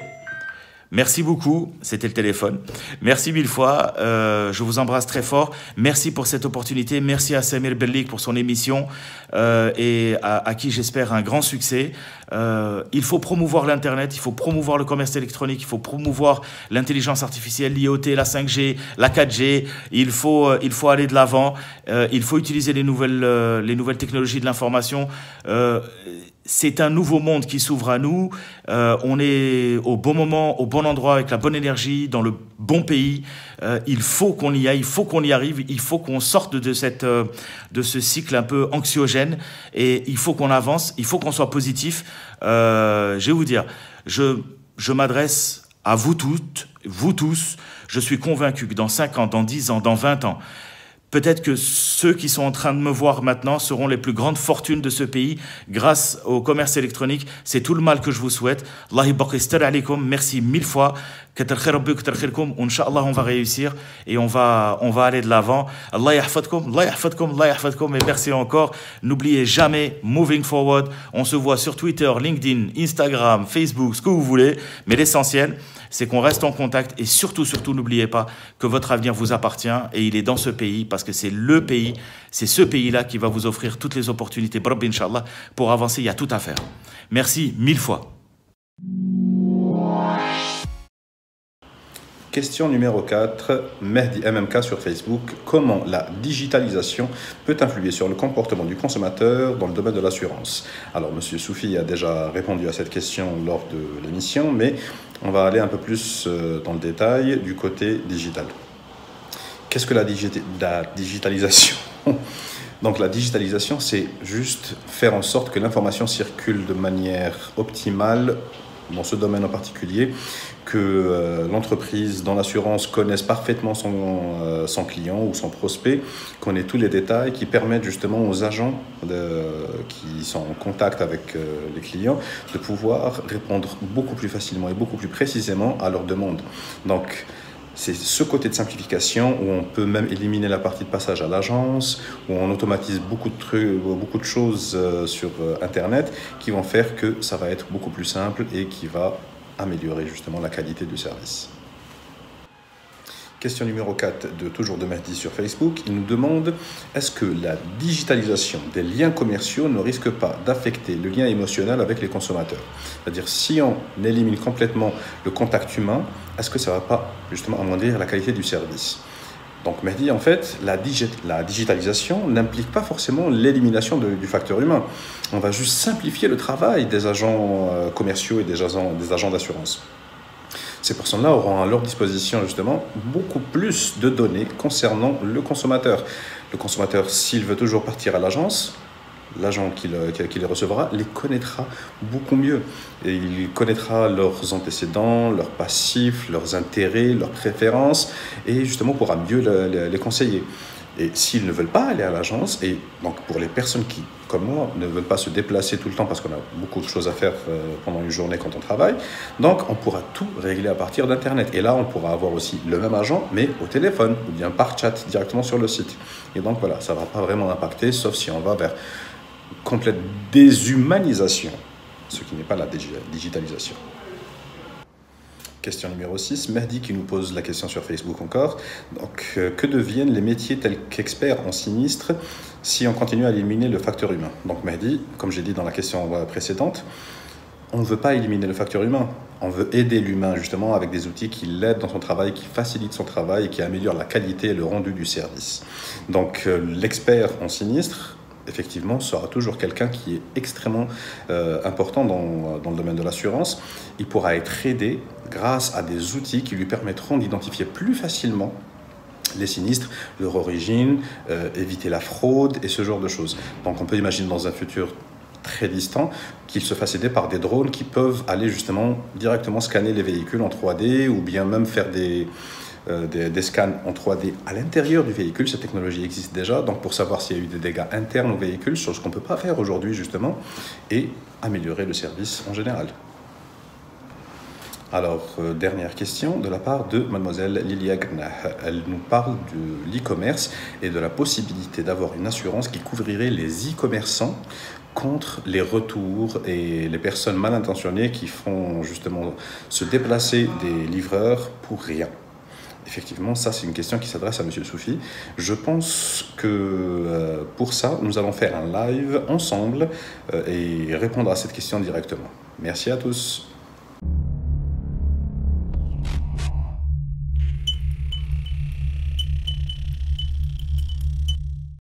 merci beaucoup, c'était le téléphone. Merci mille fois, je vous embrasse très fort. Merci pour cette opportunité, merci à Samir Bellik pour son émission et à qui j'espère un grand succès. Il faut promouvoir l'Internet, il faut promouvoir le commerce électronique, il faut promouvoir l'intelligence artificielle, l'IoT, la 5G, la 4G. Il faut aller de l'avant, il faut utiliser les nouvelles technologies de l'information. C'est un nouveau monde qui s'ouvre à nous. On est au bon moment, au bon endroit, avec la bonne énergie, dans le bon pays. Il faut qu'on y aille, il faut qu'on y arrive, il faut qu'on sorte de ce cycle un peu anxiogène et il faut qu'on avance, il faut qu'on soit positif. Je vais vous dire, je m'adresse à vous toutes, vous tous. Je suis convaincu que dans 5 ans, dans 10 ans, dans 20 ans, peut-être que ceux qui sont en train de me voir maintenant seront les plus grandes fortunes de ce pays grâce au commerce électronique. C'est tout le mal que je vous souhaite. Allah yabaqistar alaykoum. Merci mille fois. Inch'Allah, on va réussir et on va aller de l'avant. Allah yahfadkoum, Allah yahfadkoum, Allah yahfadkoum. Et merci encore. N'oubliez jamais, moving forward. On se voit sur Twitter, LinkedIn, Instagram, Facebook, ce que vous voulez. Mais l'essentiel, c'est qu'on reste en contact et surtout, n'oubliez pas que votre avenir vous appartient et il est dans ce pays parce que c'est le pays, c'est ce pays-là qui va vous offrir toutes les opportunités, Inch'Allah, pour avancer. Il y a tout à faire. Merci mille fois. Question numéro 4, Mehdi MMK sur Facebook. Comment la digitalisation peut influer sur le comportement du consommateur dans le domaine de l'assurance? Alors, Monsieur Soufi a déjà répondu à cette question lors de l'émission, mais on va aller un peu plus dans le détail du côté digital. Qu'est-ce que la digitalisation? Donc, la digitalisation, c'est juste faire en sorte que l'information circule de manière optimale dans ce domaine en particulier, que l'entreprise dans l'assurance connaisse parfaitement son client ou son prospect, qu'on ait tous les détails qui permettent justement aux agents qui sont en contact avec les clients de pouvoir répondre beaucoup plus facilement et beaucoup plus précisément à leurs demandes. Donc, c'est ce côté de simplification où on peut même éliminer la partie de passage à l'agence, où on automatise beaucoup de trucs, beaucoup de choses sur Internet qui vont faire que ça va être beaucoup plus simple et qui va améliorer justement la qualité du service. Question numéro 4, toujours de Mehdi sur Facebook. Il nous demande, est-ce que la digitalisation des liens commerciaux ne risque pas d'affecter le lien émotionnel avec les consommateurs? C'est-à-dire, si on élimine complètement le contact humain, est-ce que ça ne va pas justement amoindrir la qualité du service? Donc Mehdi, en fait, la digitalisation n'implique pas forcément l'élimination du facteur humain. On va juste simplifier le travail des agents commerciaux et des agents d'assurance. Ces personnes-là auront à leur disposition justement beaucoup plus de données concernant le consommateur. Le consommateur, s'il veut toujours partir à l'agence, l'agent qui les recevra les connaîtra beaucoup mieux. Et il connaîtra leurs antécédents, leurs passifs, leurs intérêts, leurs préférences, et justement pourra mieux les conseiller. Et s'ils ne veulent pas aller à l'agence, et donc pour les personnes qui, comme moi, ne veulent pas se déplacer tout le temps parce qu'on a beaucoup de choses à faire pendant une journée quand on travaille, donc on pourra tout régler à partir d'Internet. Et là, on pourra avoir aussi le même agent, mais au téléphone, ou bien par chat, directement sur le site. Et donc voilà, ça ne va pas vraiment impacter, sauf si on va vers complète déshumanisation, ce qui n'est pas la digitalisation. Question numéro 6, Mehdi qui nous pose la question sur Facebook encore. Donc, que deviennent les métiers tels qu'experts en sinistre si on continue à éliminer le facteur humain? Donc Mehdi, comme j'ai dit dans la question précédente, on ne veut pas éliminer le facteur humain. On veut aider l'humain justement avec des outils qui l'aident dans son travail, qui facilitent son travail et qui améliorent la qualité et le rendu du service. Donc l'expert en sinistre, effectivement, sera toujours quelqu'un qui est extrêmement important dans le domaine de l'assurance. Il pourra être aidé grâce à des outils qui lui permettront d'identifier plus facilement les sinistres, leur origine, éviter la fraude et ce genre de choses. Donc on peut imaginer dans un futur très distant qu'il se fasse aider par des drones qui peuvent aller justement directement scanner les véhicules en 3D ou bien même faire des scans en 3D à l'intérieur du véhicule. Cette technologie existe déjà, donc pour savoir s'il y a eu des dégâts internes au véhicule, chose qu'on ne peut pas faire aujourd'hui justement, et améliorer le service en général. Alors, dernière question de la part de mademoiselle Lilia Gnah. Elle nous parle de l'e-commerce et de la possibilité d'avoir une assurance qui couvrirait les e-commerçants contre les retours et les personnes mal intentionnées qui font justement se déplacer des livreurs pour rien. Effectivement, ça c'est une question qui s'adresse à Monsieur Soufi. Je pense que pour ça, nous allons faire un live ensemble et répondre à cette question directement. Merci à tous.